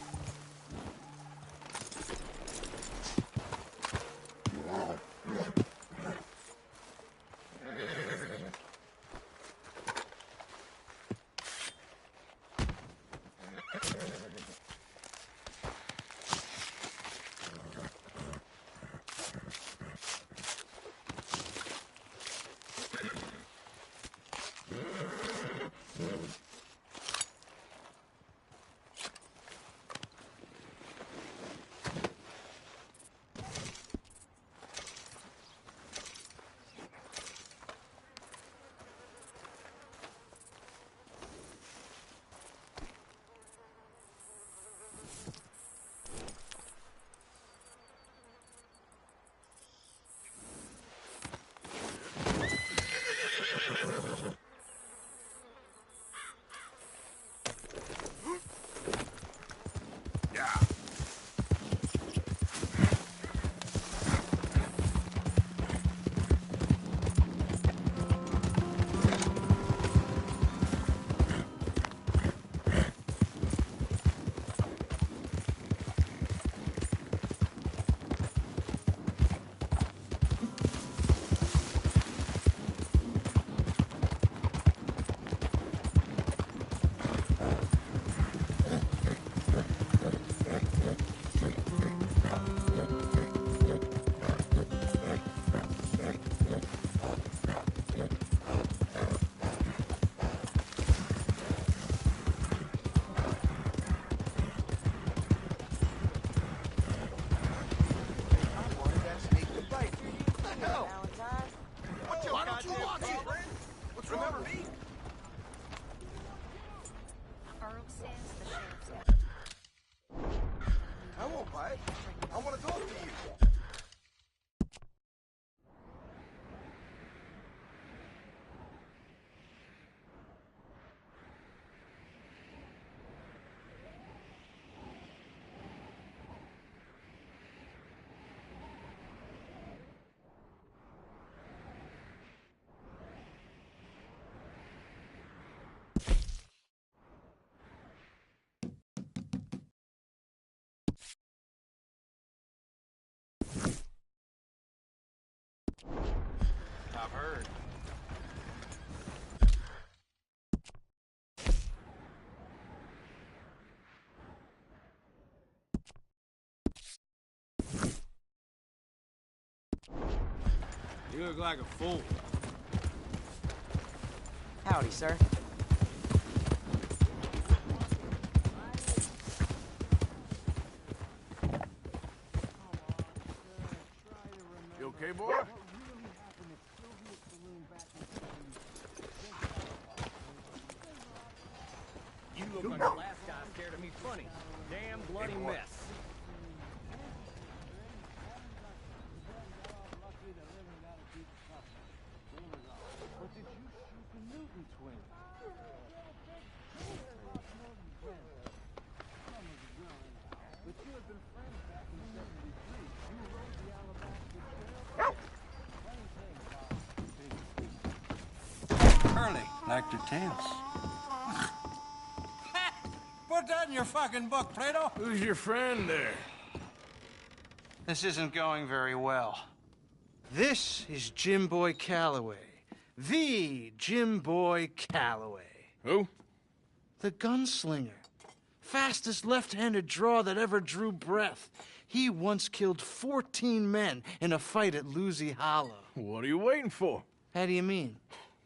I won't bite. I want to talk to you. I've heard. You look like a fool. Howdy, sir. You okay, boy? You look like the last guy scared of me funny. Damn bloody mess. Curly, liked her tails. Put that in your fucking book, Plato. Who's your friend there? This isn't going very well. This is Jim Boy Calloway. The Jim Boy Calloway. Who? The gunslinger. Fastest left-handed draw that ever drew breath. He once killed 14 men in a fight at Lucy Hollow. What are you waiting for? How do you mean?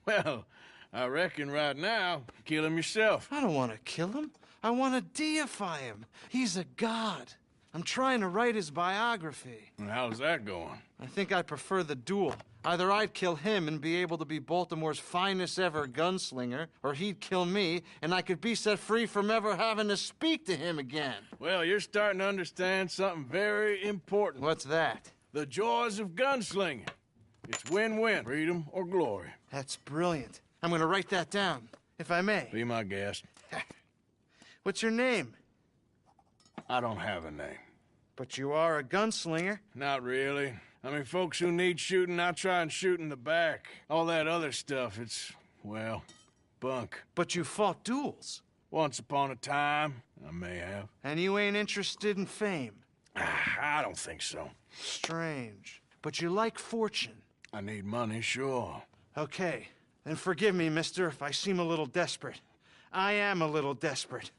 Well, I reckon right now, kill him yourself. I don't want to kill him. I want to deify him. He's a god. I'm trying to write his biography. And how's that going? I think I prefer the duel. Either I'd kill him and be able to be Baltimore's finest ever gunslinger, or he'd kill me and I could be set free from ever having to speak to him again. Well, you're starting to understand something very important. What's that? The joys of gunslinging. It's win-win, freedom or glory. That's brilliant. I'm gonna write that down, if I may. Be my guest. What's your name? I don't have a name. But you are a gunslinger. Not really. I mean, folks who need shooting, I try and shoot in the back. All that other stuff, it's, well, bunk. But you fought duels. Once upon a time, I may have. And you ain't interested in fame. I don't think so. Strange. But you like fortune. I need money, sure. Okay. Then forgive me, mister, if I seem a little desperate. I am a little desperate.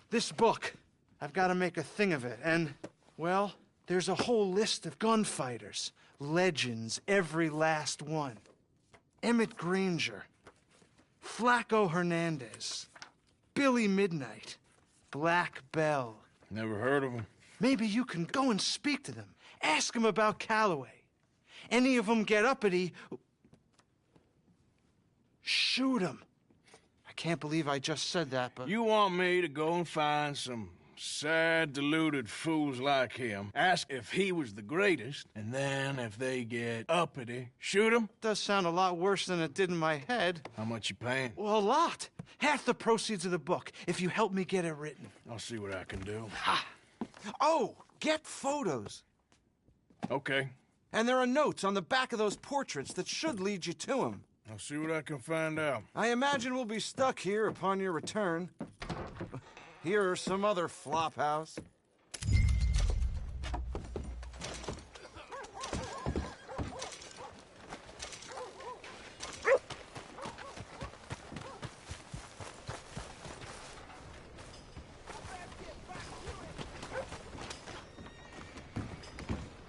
This book, I've got to make a thing of it, and, well, there's a whole list of gunfighters. Legends, every last one. Emmett Granger, Flaco Hernandez, Billy Midnight, Black Bell. Never heard of him. Maybe you can go and speak to them. Ask them about Calloway. Any of them get uppity, shoot them. I can't believe I just said that, but... You want me to go and find some sad, deluded fools like him, ask if he was the greatest, and then if they get uppity, shoot him? Does sound a lot worse than it did in my head. How much you paying? Well, a lot. Half the proceeds of the book, if you help me get it written. I'll see what I can do. Ha! Oh, get photos. Okay. And there are notes on the back of those portraits that should lead you to him. I'll see what I can find out. I imagine we'll be stuck here upon your return. Here are some other flop house.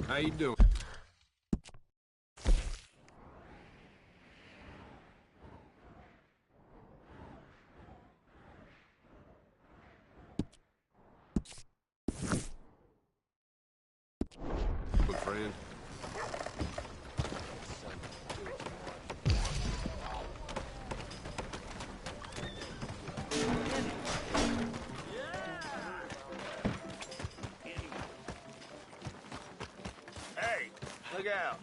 How you doing? Friend. Hey, look out.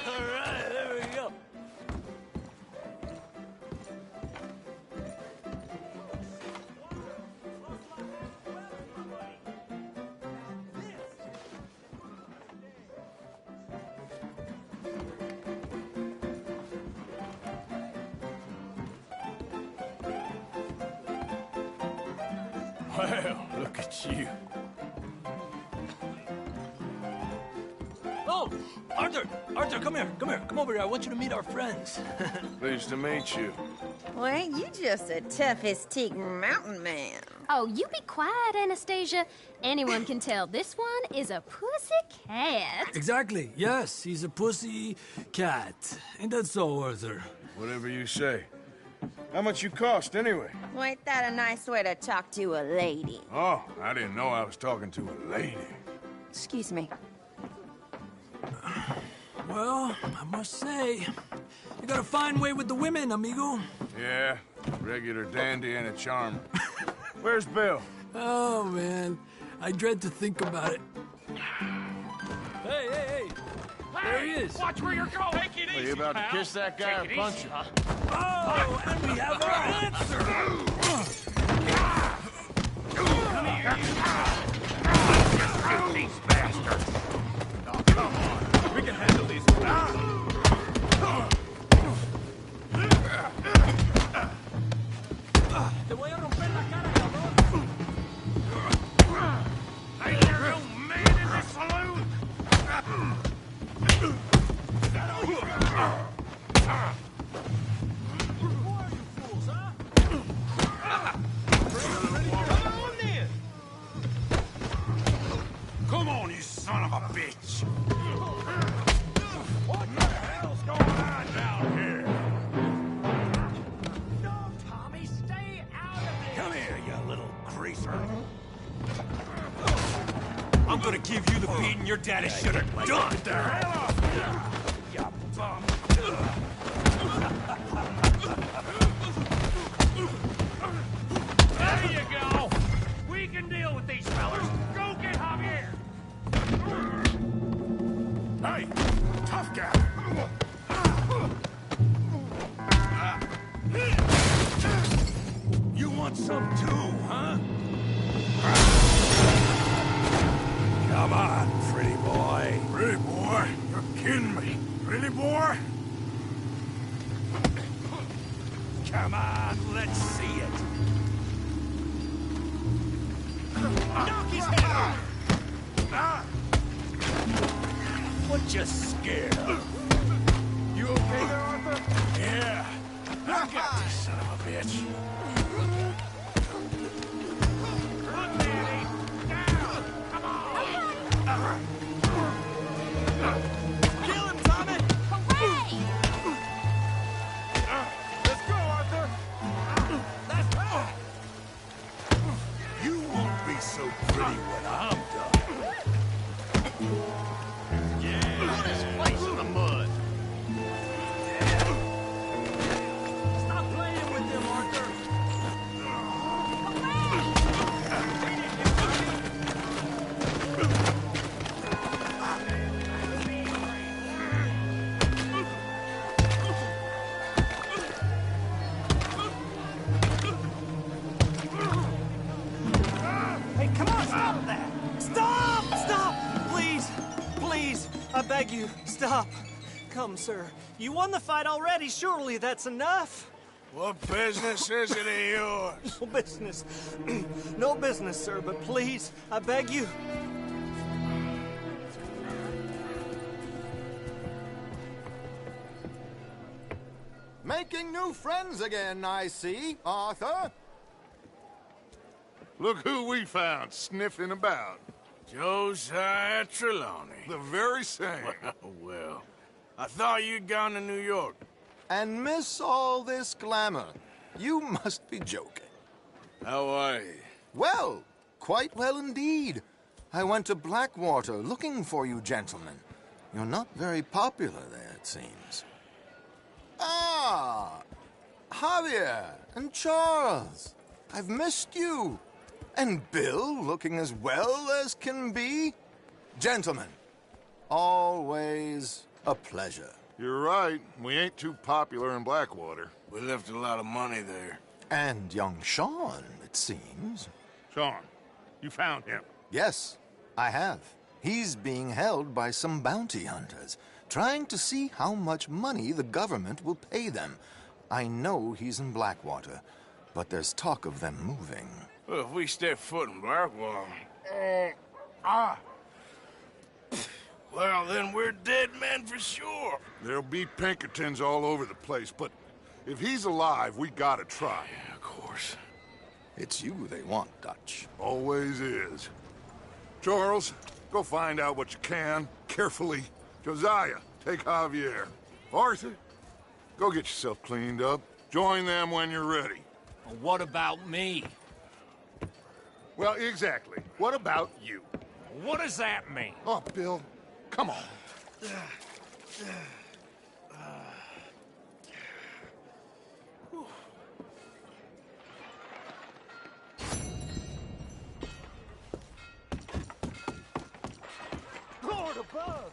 All right, there we go. Well, look at you. Oh, Arthur! Arthur, come here, come here. Come over here. I want you to meet our friends. Pleased to meet you. Well, ain't you just a tough-as-teak mountain man? Oh, you be quiet, Anastasia. Anyone can tell this one is a pussy cat. Exactly. Yes, he's a pussy cat. Ain't that so, Arthur? Whatever you say. How much you cost, anyway? Well, ain't that a nice way to talk to a lady? Oh, I didn't know I was talking to a lady. Excuse me. Well, I must say, you got a fine way with the women, amigo. Yeah, regular dandy and a charmer. Where's Bill? Oh, man. I dread to think about it. Hey, hey, hey! There he is! Watch where you're going! Take it easy, Are you about pal. to kiss that guy or Take it punch easy, him? huh? Oh, and we have our answer! Come here, you these bastards! Oh, come on. We can handle these. Come on, you son of a bitch! What the hell's going on down here? No, Tommy, stay out of it. Come here, you little greaser. I'm gonna give you the beating your daddy should have done. Get the hell off me, you bum. There you go. We can deal with these fellas. Go get Javier. Hey, tough guy. You want some too, huh? Come on, pretty boy. Pretty boy? You're kidding me. Pretty boy? Come on, let's see it. Knock his head off. What you scared of? You okay there, Arthur? Yeah. I got this son of a bitch. Look, Danny. Down. Come on. Kill him, Tommy! Hooray! Let's go, Arthur. Let's go! You won't be so pretty when I'm done. Put his face in the mud. Stop playing with him, Arthur. Hey, come on, stop that! Stop! Stop! Please! Please! I beg you, stop. Come, sir. You won the fight already. Surely that's enough. What business is it of yours? No business. No business, sir, but please, I beg you. Making new friends again, I see, Arthur. Look who we found sniffing about. Josiah Trelawney. The very same. Well, I thought you'd gone to New York. And miss all this glamour. You must be joking. How are you? Well, quite well indeed. I went to Blackwater looking for you gentlemen. You're not very popular there, it seems. Ah! Javier and Charles. I've missed you. And Bill looking as well as can be. Gentlemen, always a pleasure. You're right. We ain't too popular in Blackwater. We left a lot of money there. And young Sean, it seems. Sean, you found him. Yes, I have. He's being held by some bounty hunters, trying to see how much money the government will pay them. I know he's in Blackwater, but there's talk of them moving. Well, if we step foot in Blackwater... Well, then we're dead men for sure. There'll be Pinkertons all over the place, but if he's alive, we gotta try. Yeah, of course. It's you they want, Dutch. Always is. Charles, go find out what you can, carefully. Josiah, take Javier. Arthur, go get yourself cleaned up. Join them when you're ready. What about me? Well, exactly. What about you? What does that mean? Oh, Bill, come on. Lord above!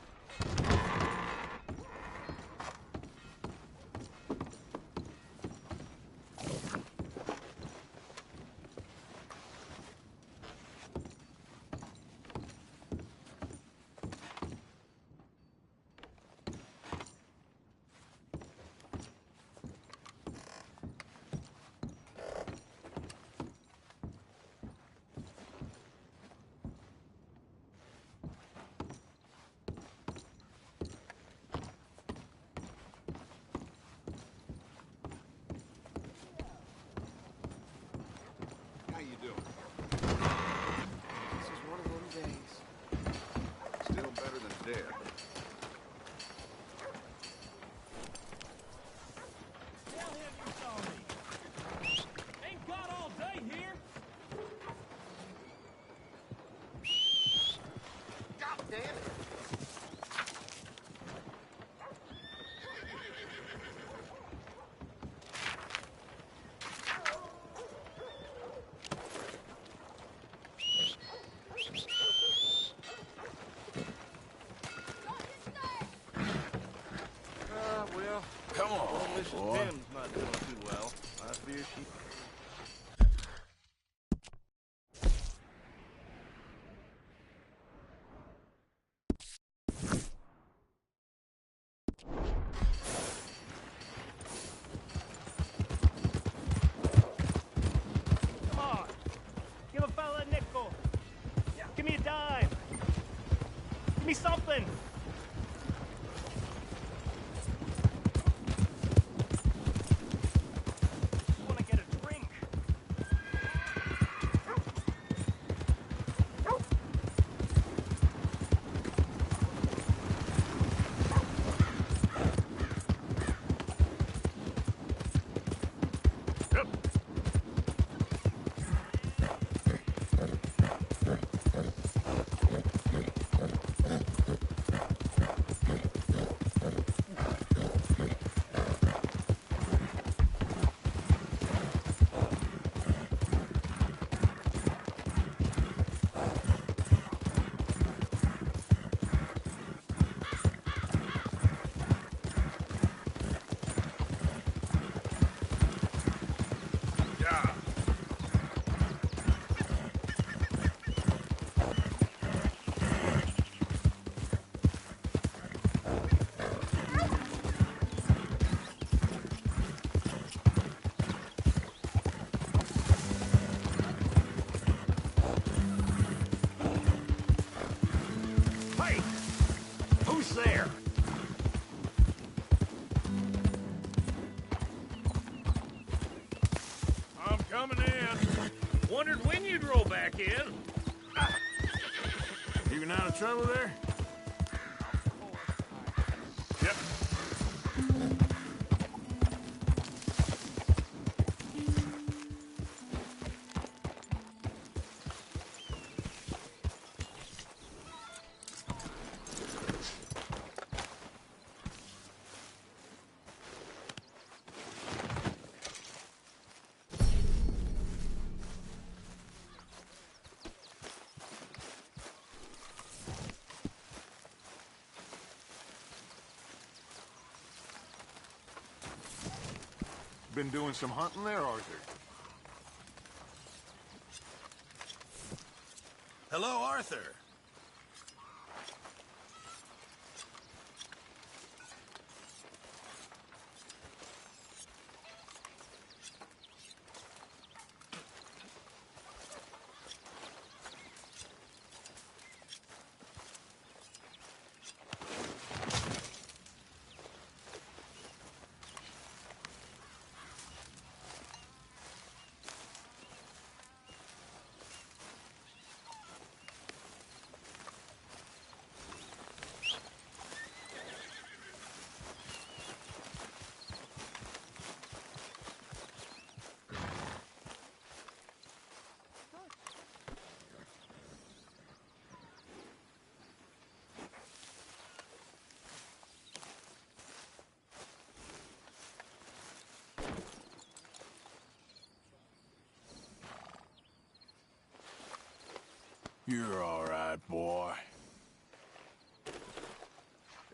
Ain't got all day here. God damn it! Well, Come on, Mrs. boy. Tim's not doing too well. I fear she... Come on. Give a fella a nickel. Give me a dime. Give me something. I want to get a drink. Hey! Who's there? I'm coming in. Wondered when you'd roll back in. You been out of trouble there? Yep. Been doing some hunting there, Arthur? Hello, Arthur. You're all right, boy.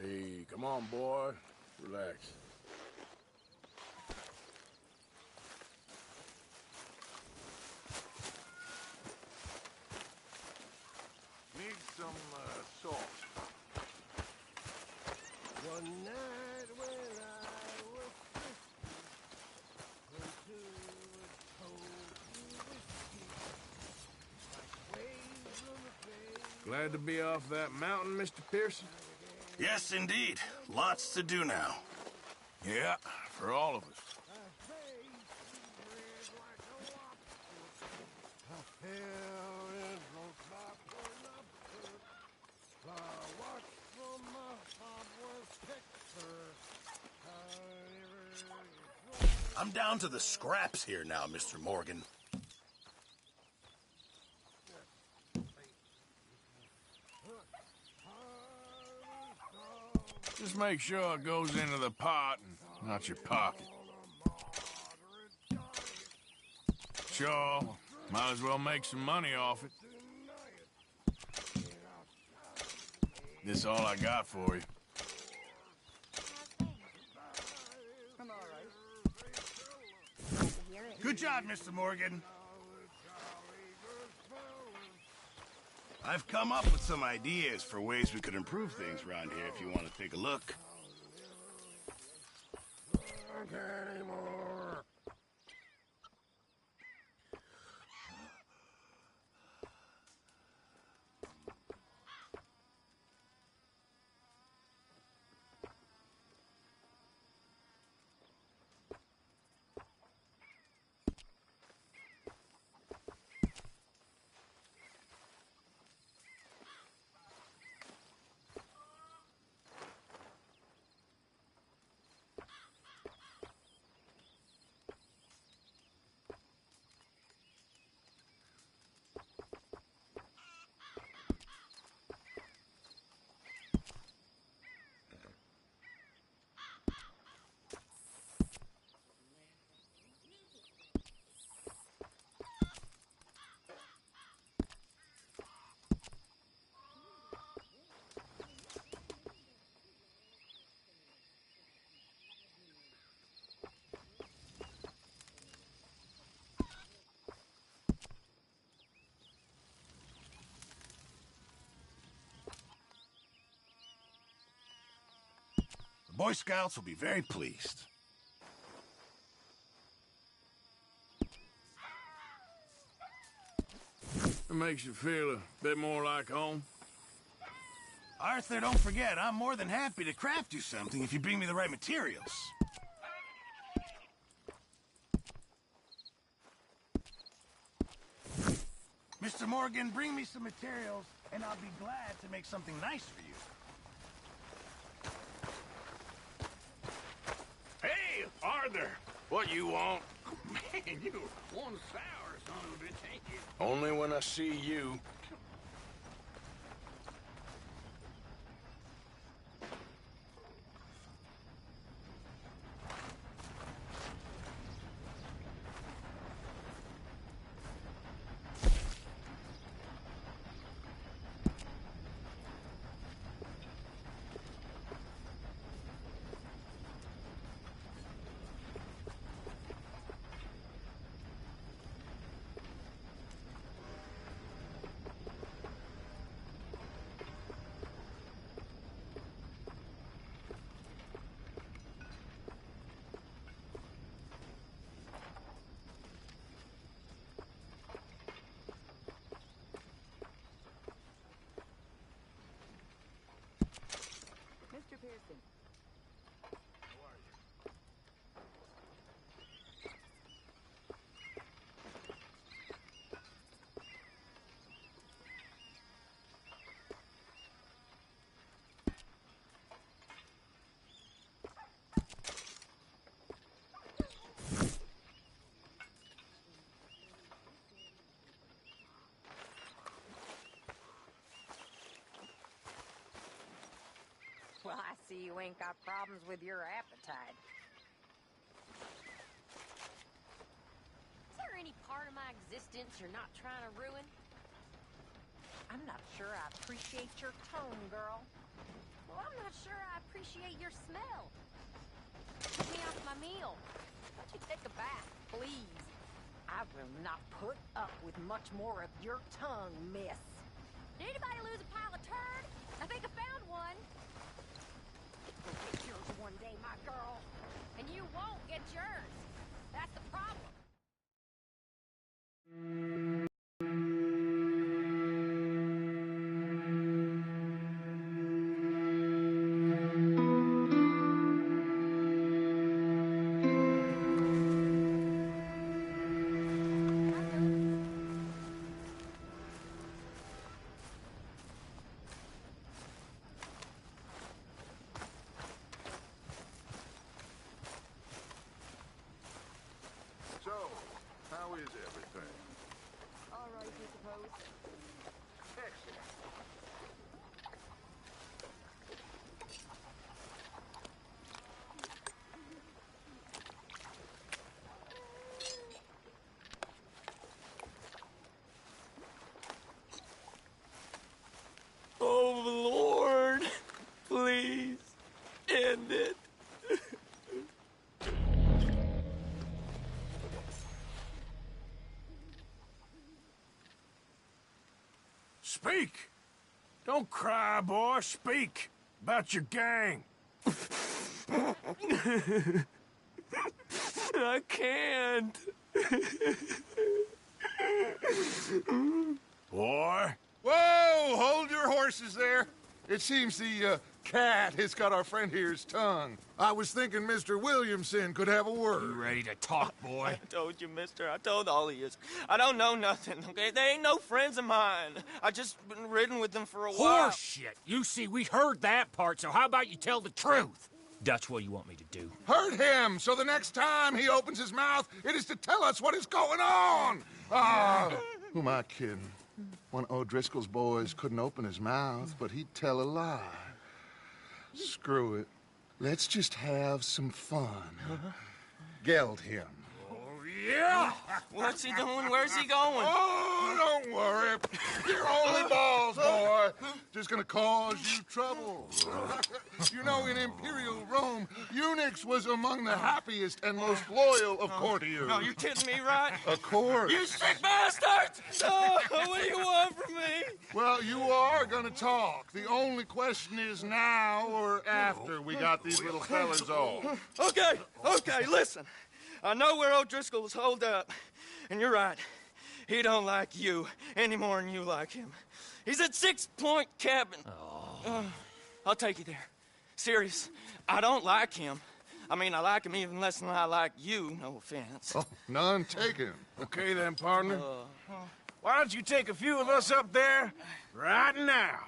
Hey, come on, boy. Relax. Need some, salt. One night when I was 50, into a cold whiskey, like waves on the bay. Glad to be off that mountain, Mr. Pearson? Yes, indeed. Lots to do now. Yeah, for all of us. I'm down to the scraps here now, Mr. Morgan. Just make sure it goes into the pot and not your pocket. Sure, might as well make some money off it. This all I got for you. Good job, Mr. Morgan. I've come up with some ideas for ways we could improve things around here if you want to take a look. The Boy Scouts will be very pleased. It makes you feel a bit more like home. Arthur, don't forget, I'm more than happy to craft you something if you bring me the right materials. Mr. Morgan, bring me some materials, and I'll be glad to make something nice for you. Hey, Arthur! What you want? Man, you one sour son of a bitch, ain't you? Only when I see you. Mr. Pearson. Well, I see you ain't got problems with your appetite. Is there any part of my existence you're not trying to ruin? I'm not sure I appreciate your tone, girl. Well, I'm not sure I appreciate your smell. Get me off my meal. Why don't you take a bath, please? I will not put up with much more of your tongue, miss. Did anybody lose a pile of turd? I think I found one. You'll get yours one day, my girl. And you won't get yours. That's the problem. Oh, Lord. Please. End it. Speak! Don't cry, boy. Speak about your gang. I can't. Boy. Whoa! Hold your horses there. It seems the cat has got our friend here's tongue. I was thinking Mr. Williamson could have a word. You ready to talk, boy? I told you, mister. I told all of you. I don't know nothing, okay? They ain't no friends of mine. I just been ridden with them for a while. Horseshit! You see, we heard that part, so how about you tell the truth? Dutch, what do you want me to do? Hurt him, so the next time he opens his mouth, it is to tell us what is going on. Who am I kidding? One of O'Driscoll's boys couldn't open his mouth, but he'd tell a lie. Screw it. Let's just have some fun. Geld him. Yeah! What's he doing? Where's he going? Oh, don't worry. You're only balls, boy. Just gonna cause you trouble. You know, in Imperial Rome, eunuchs was among the happiest and most loyal of courtiers. No, you're kidding me, right? Of course. You sick bastards! No, what do you want from me? Well, you are gonna talk. The only question is now or after we got these little fellas off. Okay, listen. I know where O'Driscoll is holed up, and you're right. He don't like you any more than you like him. He's at 6 Point Cabin. I'll take you there. Serious, I don't like him. I mean, I like him even less than I like you, no offense. Oh, none taken. Okay then, partner. Why don't you take a few of us up there right now?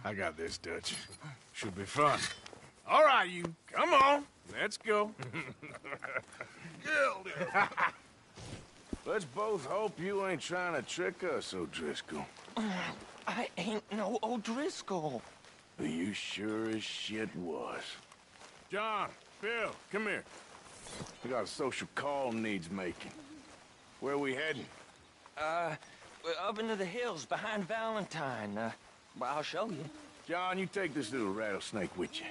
I got this, Dutch. Should be fun. All right, you. Come on. Let's go. Let's both hope you ain't trying to trick us, O'Driscoll. I ain't no O'Driscoll. You sure as shit was. John, Bill, come here. We got a social call needs making. Where are we heading? Up into the hills behind Valentine. Well, I'll show you. John, you take this little rattlesnake with you.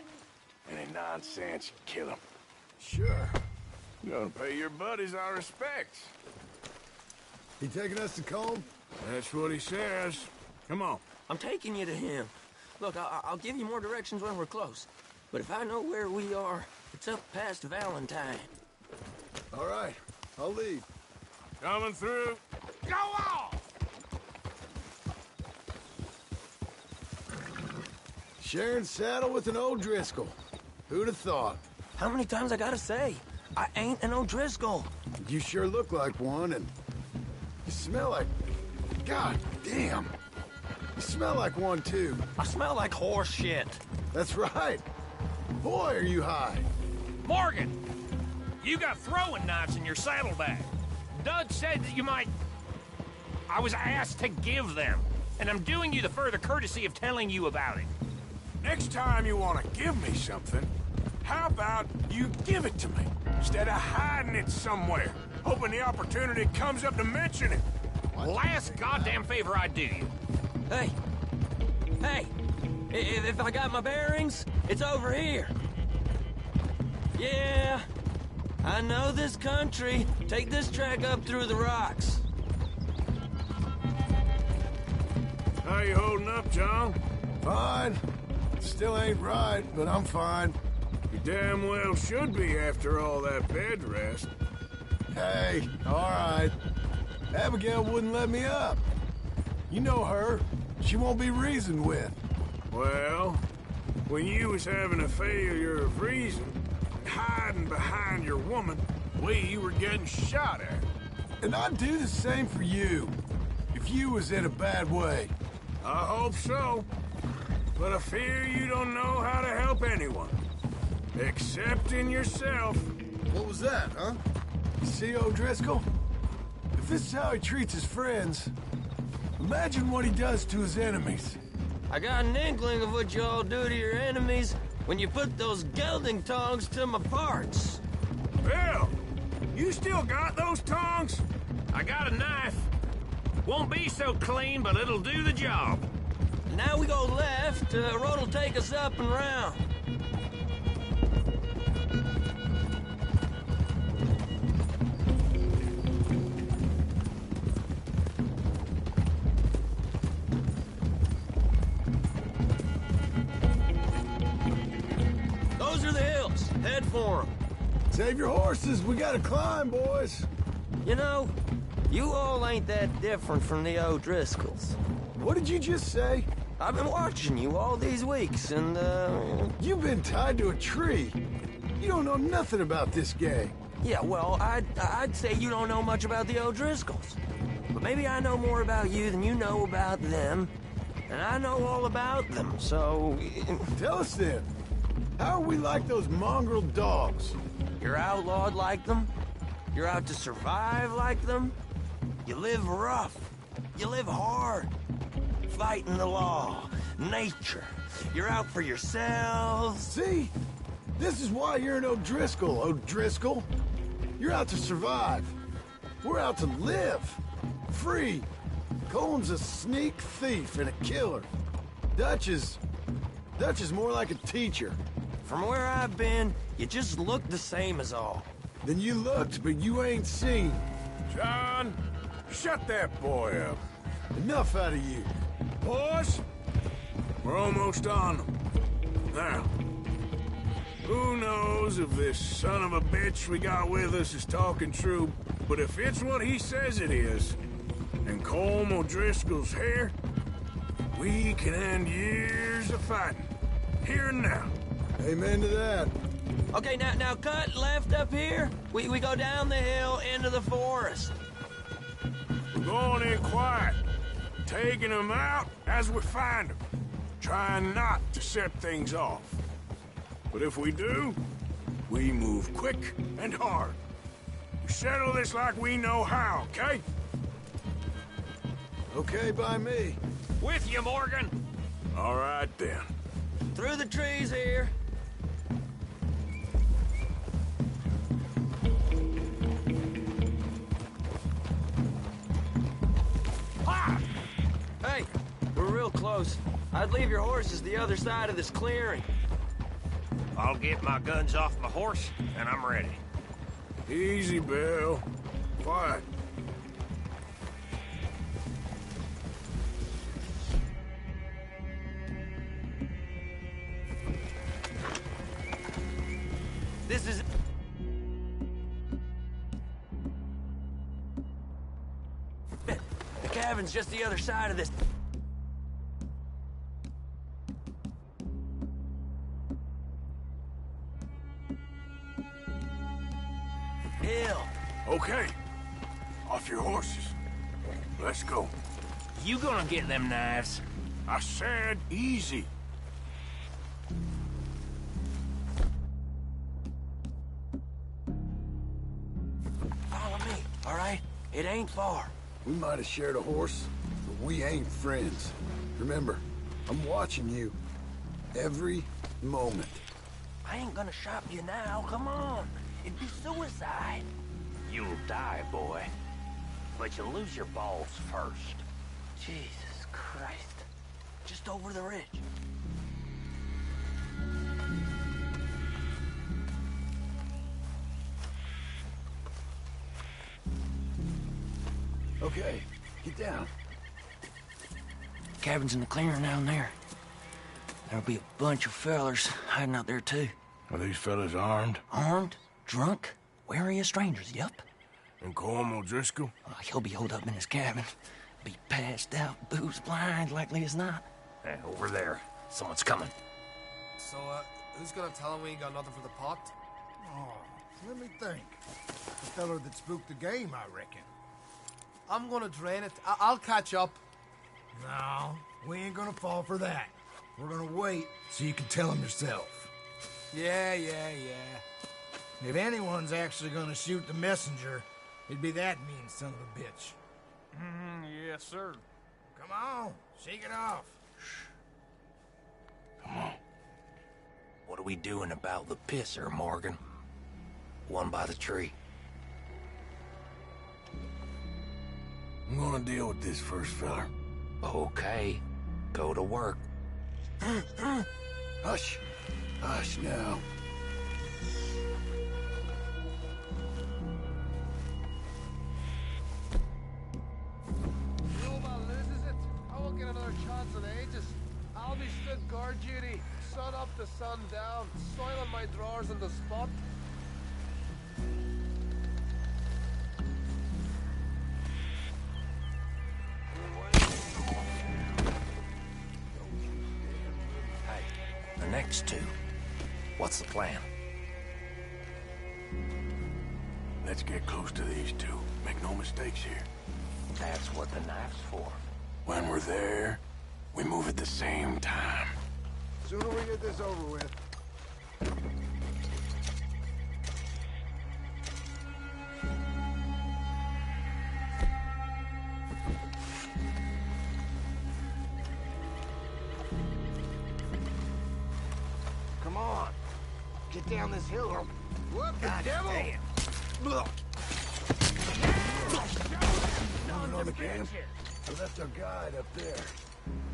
Any nonsense, you kill him. Sure. You're gonna pay your buddies our respects. He taking us to Combe? That's what he says. Come on. I'm taking you to him. Look, I'll give you more directions when we're close. But if I know where we are, it's up past Valentine. All right, I'll lead. Coming through. Go on! Sharing saddle with an O'Driscoll. Who'd have thought? How many times I gotta say? I ain't an O'Driscoll. You sure look like one, and you smell like... God damn. You smell like one, too. I smell like horse shit. That's right. Boy, are you high. Morgan! You got throwing knives in your saddlebag. Dud said that you might... I was asked to give them, and I'm doing you the further courtesy of telling you about it. Next time you want to give me something, how about you give it to me, instead of hiding it somewhere, hoping the opportunity comes up to mention it? Last goddamn favor I do you. Hey! If I got my bearings, it's over here. Yeah, I know this country. Take this track up through the rocks. How you holding up, John? Fine. Still ain't right, but I'm fine. You damn well should be after all that bed rest. Hey, all right. Abigail wouldn't let me up. You know her. She won't be reasoned with. Well, when you was having a failure of reason, hiding behind your woman, we were getting shot at. And I'd do the same for you, if you was in a bad way. I hope so. But I fear you don't know how to help anyone. Except in yourself. What was that, huh? You see, O'Driscoll? If this is how he treats his friends, Imagine what he does to his enemies. I got an inkling of what you all do to your enemies when you put those gelding tongs to my parts. Bill, you still got those tongs? I got a knife. Won't be so clean, but it'll do the job. Now we go left. Road'll take us up and round. Those are the hills. Head for them. Save your horses. We gotta climb, boys. You know, you all ain't that different from the O'Driscolls. What did you just say? I've been watching you all these weeks, and, You've been tied to a tree. You don't know nothing about this gang. Yeah, well, I'd say you don't know much about the O'Driscolls. But maybe I know more about you than you know about them. And I know all about them, so... Tell us then. How are we like those mongrel dogs? You're outlawed like them? You're out to survive like them? You live rough. You live hard. Fighting the law, nature. You're out for yourselves. See? This is why you're an O'Driscoll, O'Driscoll. You're out to survive. We're out to live. Free. Cohen's a sneak thief and a killer. Dutch is more like a teacher. From where I've been, you just look the same as all. Then you looked, but you ain't seen. John, shut that boy up. Enough out of you. Boys, we're almost on them. Now, who knows if this son of a bitch we got with us is talking true, but if it's what he says it is, and Colm O'Driscoll's here, we can end years of fighting. Here and now. Amen to that. Okay, now cut left up here. We go down the hill into the forest. We're going in quiet, taking them out as we find them, trying not to set things off. But if we do, we move quick and hard. We settle this like we know how, okay? Okay by me. With you, Morgan. All right, then. Through the trees here. Ha! Hey, we're real close. I'd leave your horses the other side of this clearing. I'll get my guns off my horse, and I'm ready. Easy, Bill. Quiet. This is... The cabin's just the other side of this... hill. Okay. Off your horses. Let's go. You gonna get them knives? I said easy. Follow me, all right? It ain't far. We might have shared a horse, but we ain't friends. Remember, I'm watching you. Every moment. I ain't gonna shop you now, come on. It'd be suicide. You'll die, boy. But you'll lose your balls first. Jesus Christ. Just over the ridge. Okay, get down. Cabin's in the clearing down there. There'll be a bunch of fellers hiding out there, too. Are these fellas armed? Armed? Drunk? Wary of strangers, yup. And Colm O'Driscoll? He'll be holed up in his cabin. Be passed out, booze blind, likely as not. Hey, over there. Someone's coming. So, who's gonna tell him we ain't got nothing for the pot? Oh, let me think. The feller that spooked the game, I reckon. I'm gonna drain it. I'll catch up. No, we ain't gonna fall for that. We're gonna wait so you can tell him yourself. Yeah. If anyone's actually gonna shoot the messenger, it'd be that mean son of a bitch. Yes, sir. Come on, shake it off. Come on. What are we doing about the pisser, Morgan? One by the tree. I'm gonna deal with this first, fella. Okay. Go to work. Hush. Hush now. Nobody loses it. I won't get another chance in ages. I'll be stood guard duty, sun up to sun down, soiling my drawers in the spot. Hey, the next two. What's the plan? Let's get close to these two. Make no mistakes here. That's what the knife's for. When we're there, we move at the same time. Sooner we get this over with. Come on. Get down this hill or... What the devil? Coming on the camp? I left our guide up there.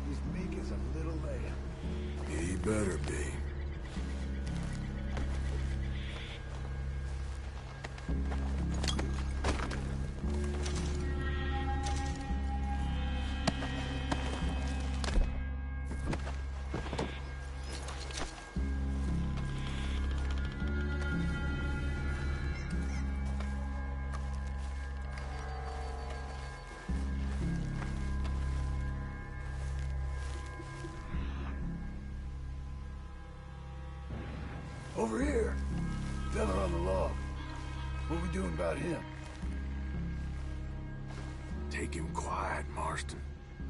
He's meek as a little lamb. He better be. Over here. Fella on the log. What we doing about him? Take him quiet, Marston.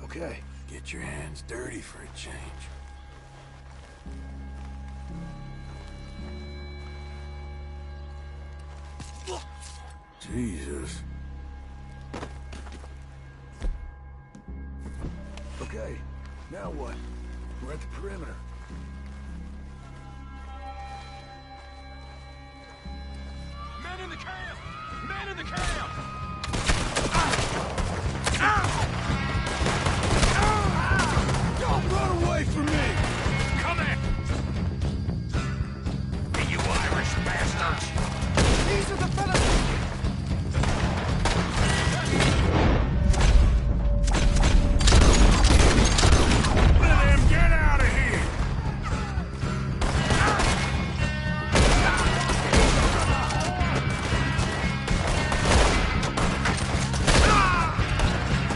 Okay. Get your hands dirty for a change. Jesus. Okay. Now what? We're at the perimeter. Men in the camp! Men in the camp! Don't run away from me! Come in! Hey, you Irish bastards! These are the fellas! Get out of here!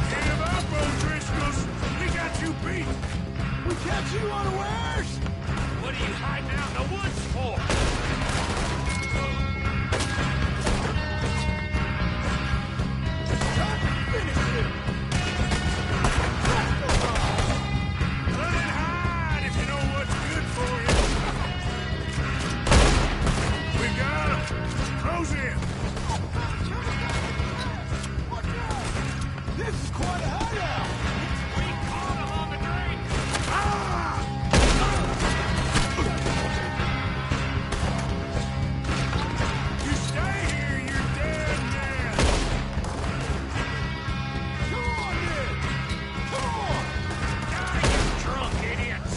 Give up, O'Driscolls! We got you beat! We catch you unawares! What are you hiding out in the woods for? Finish him! Let it hide if you know what's good for you! We got him! Close in! This is quite a hideout! We caught him on the drink! You stay here, you're dead man! Come on, then! Come on! Die, you drunk idiots!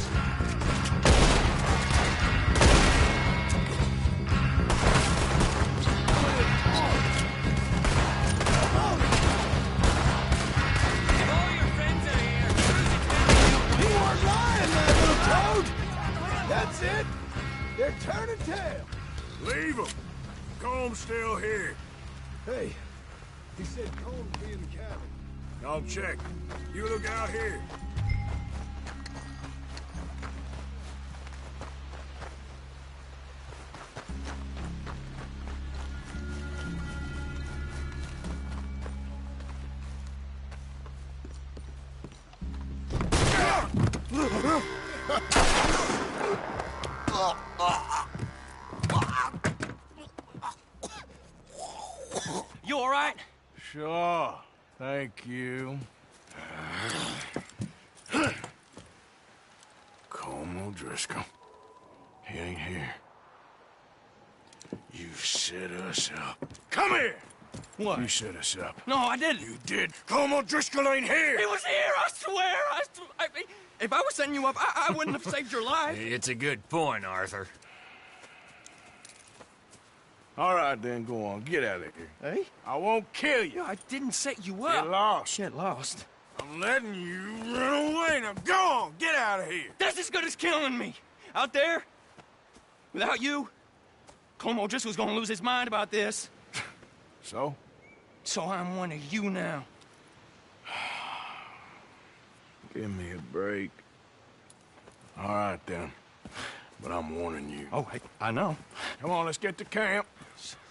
If all your friends are here, You weren't lying, that little toad! That's it! They're turning tail! Leave them! Comb's still here. Hey, he said Comb's be in the cabin. I'll check. You look out here. You all right? Sure. Thank you. Driscoll. He ain't here. You set us up. Come here! What? You set us up. No, I didn't. You did. Colm Driscoll ain't here! He was here, I swear! I mean, if I was setting you up, I wouldn't have saved your life. It's a good point, Arthur. All right, then, go on. Get out of here. Hey? I won't kill you. No, I didn't set you up. Get lost. Get lost. I'm letting you run away. Now go on. Get out of here. That's as good as killing me. Out there, without you, Colm O'Driscoll's gonna lose his mind about this. So? So I'm one of you now. Give me a break. All right, then. But I'm warning you. Oh, I know. Come on, let's get to camp.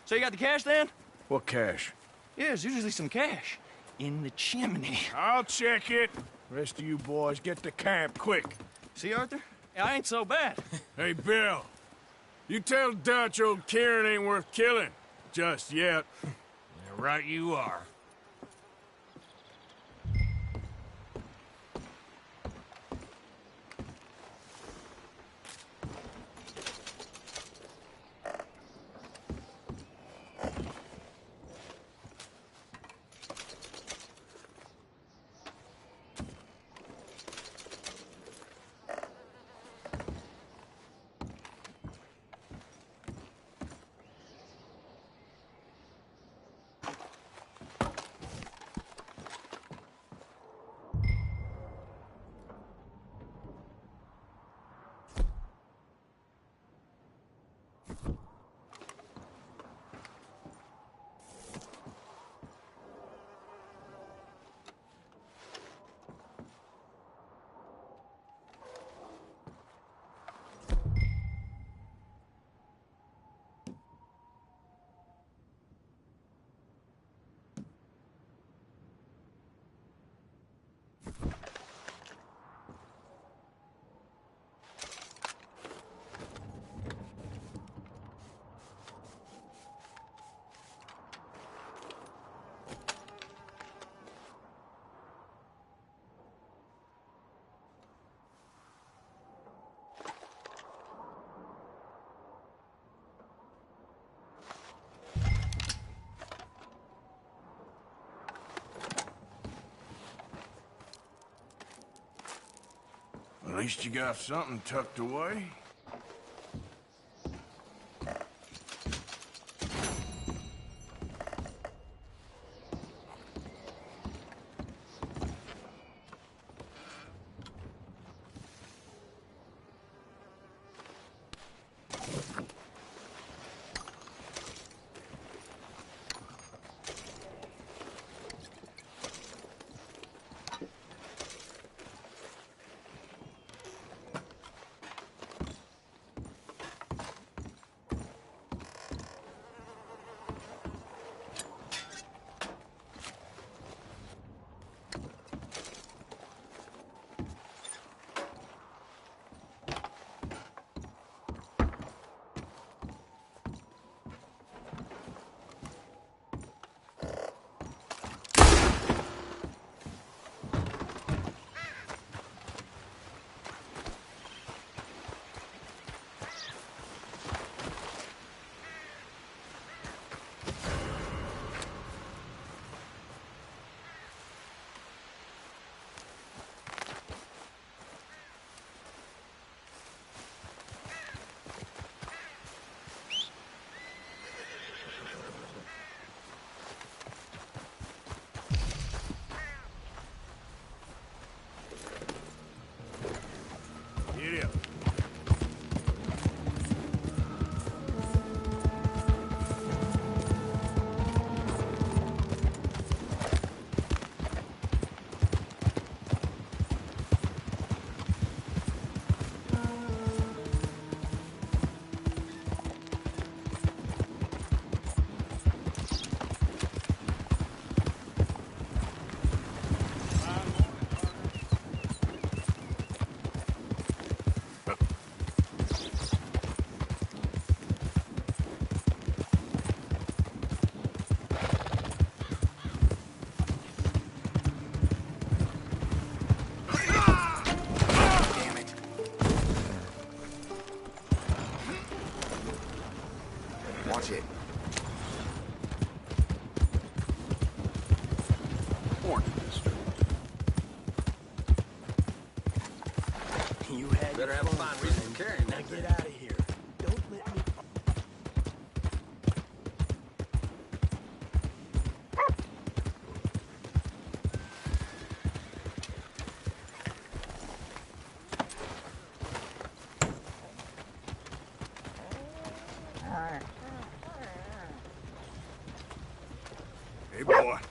So you got the cash, then? What cash? Yeah, there's usually some cash. In the chimney. I'll check it. Rest of you boys, get to camp, quick. See, Arthur? I ain't so bad. Hey, Bill. You tell Dutch old Kieran ain't worth killing. Just yet. Yeah, right you are. At least you got something tucked away. Hey, boy.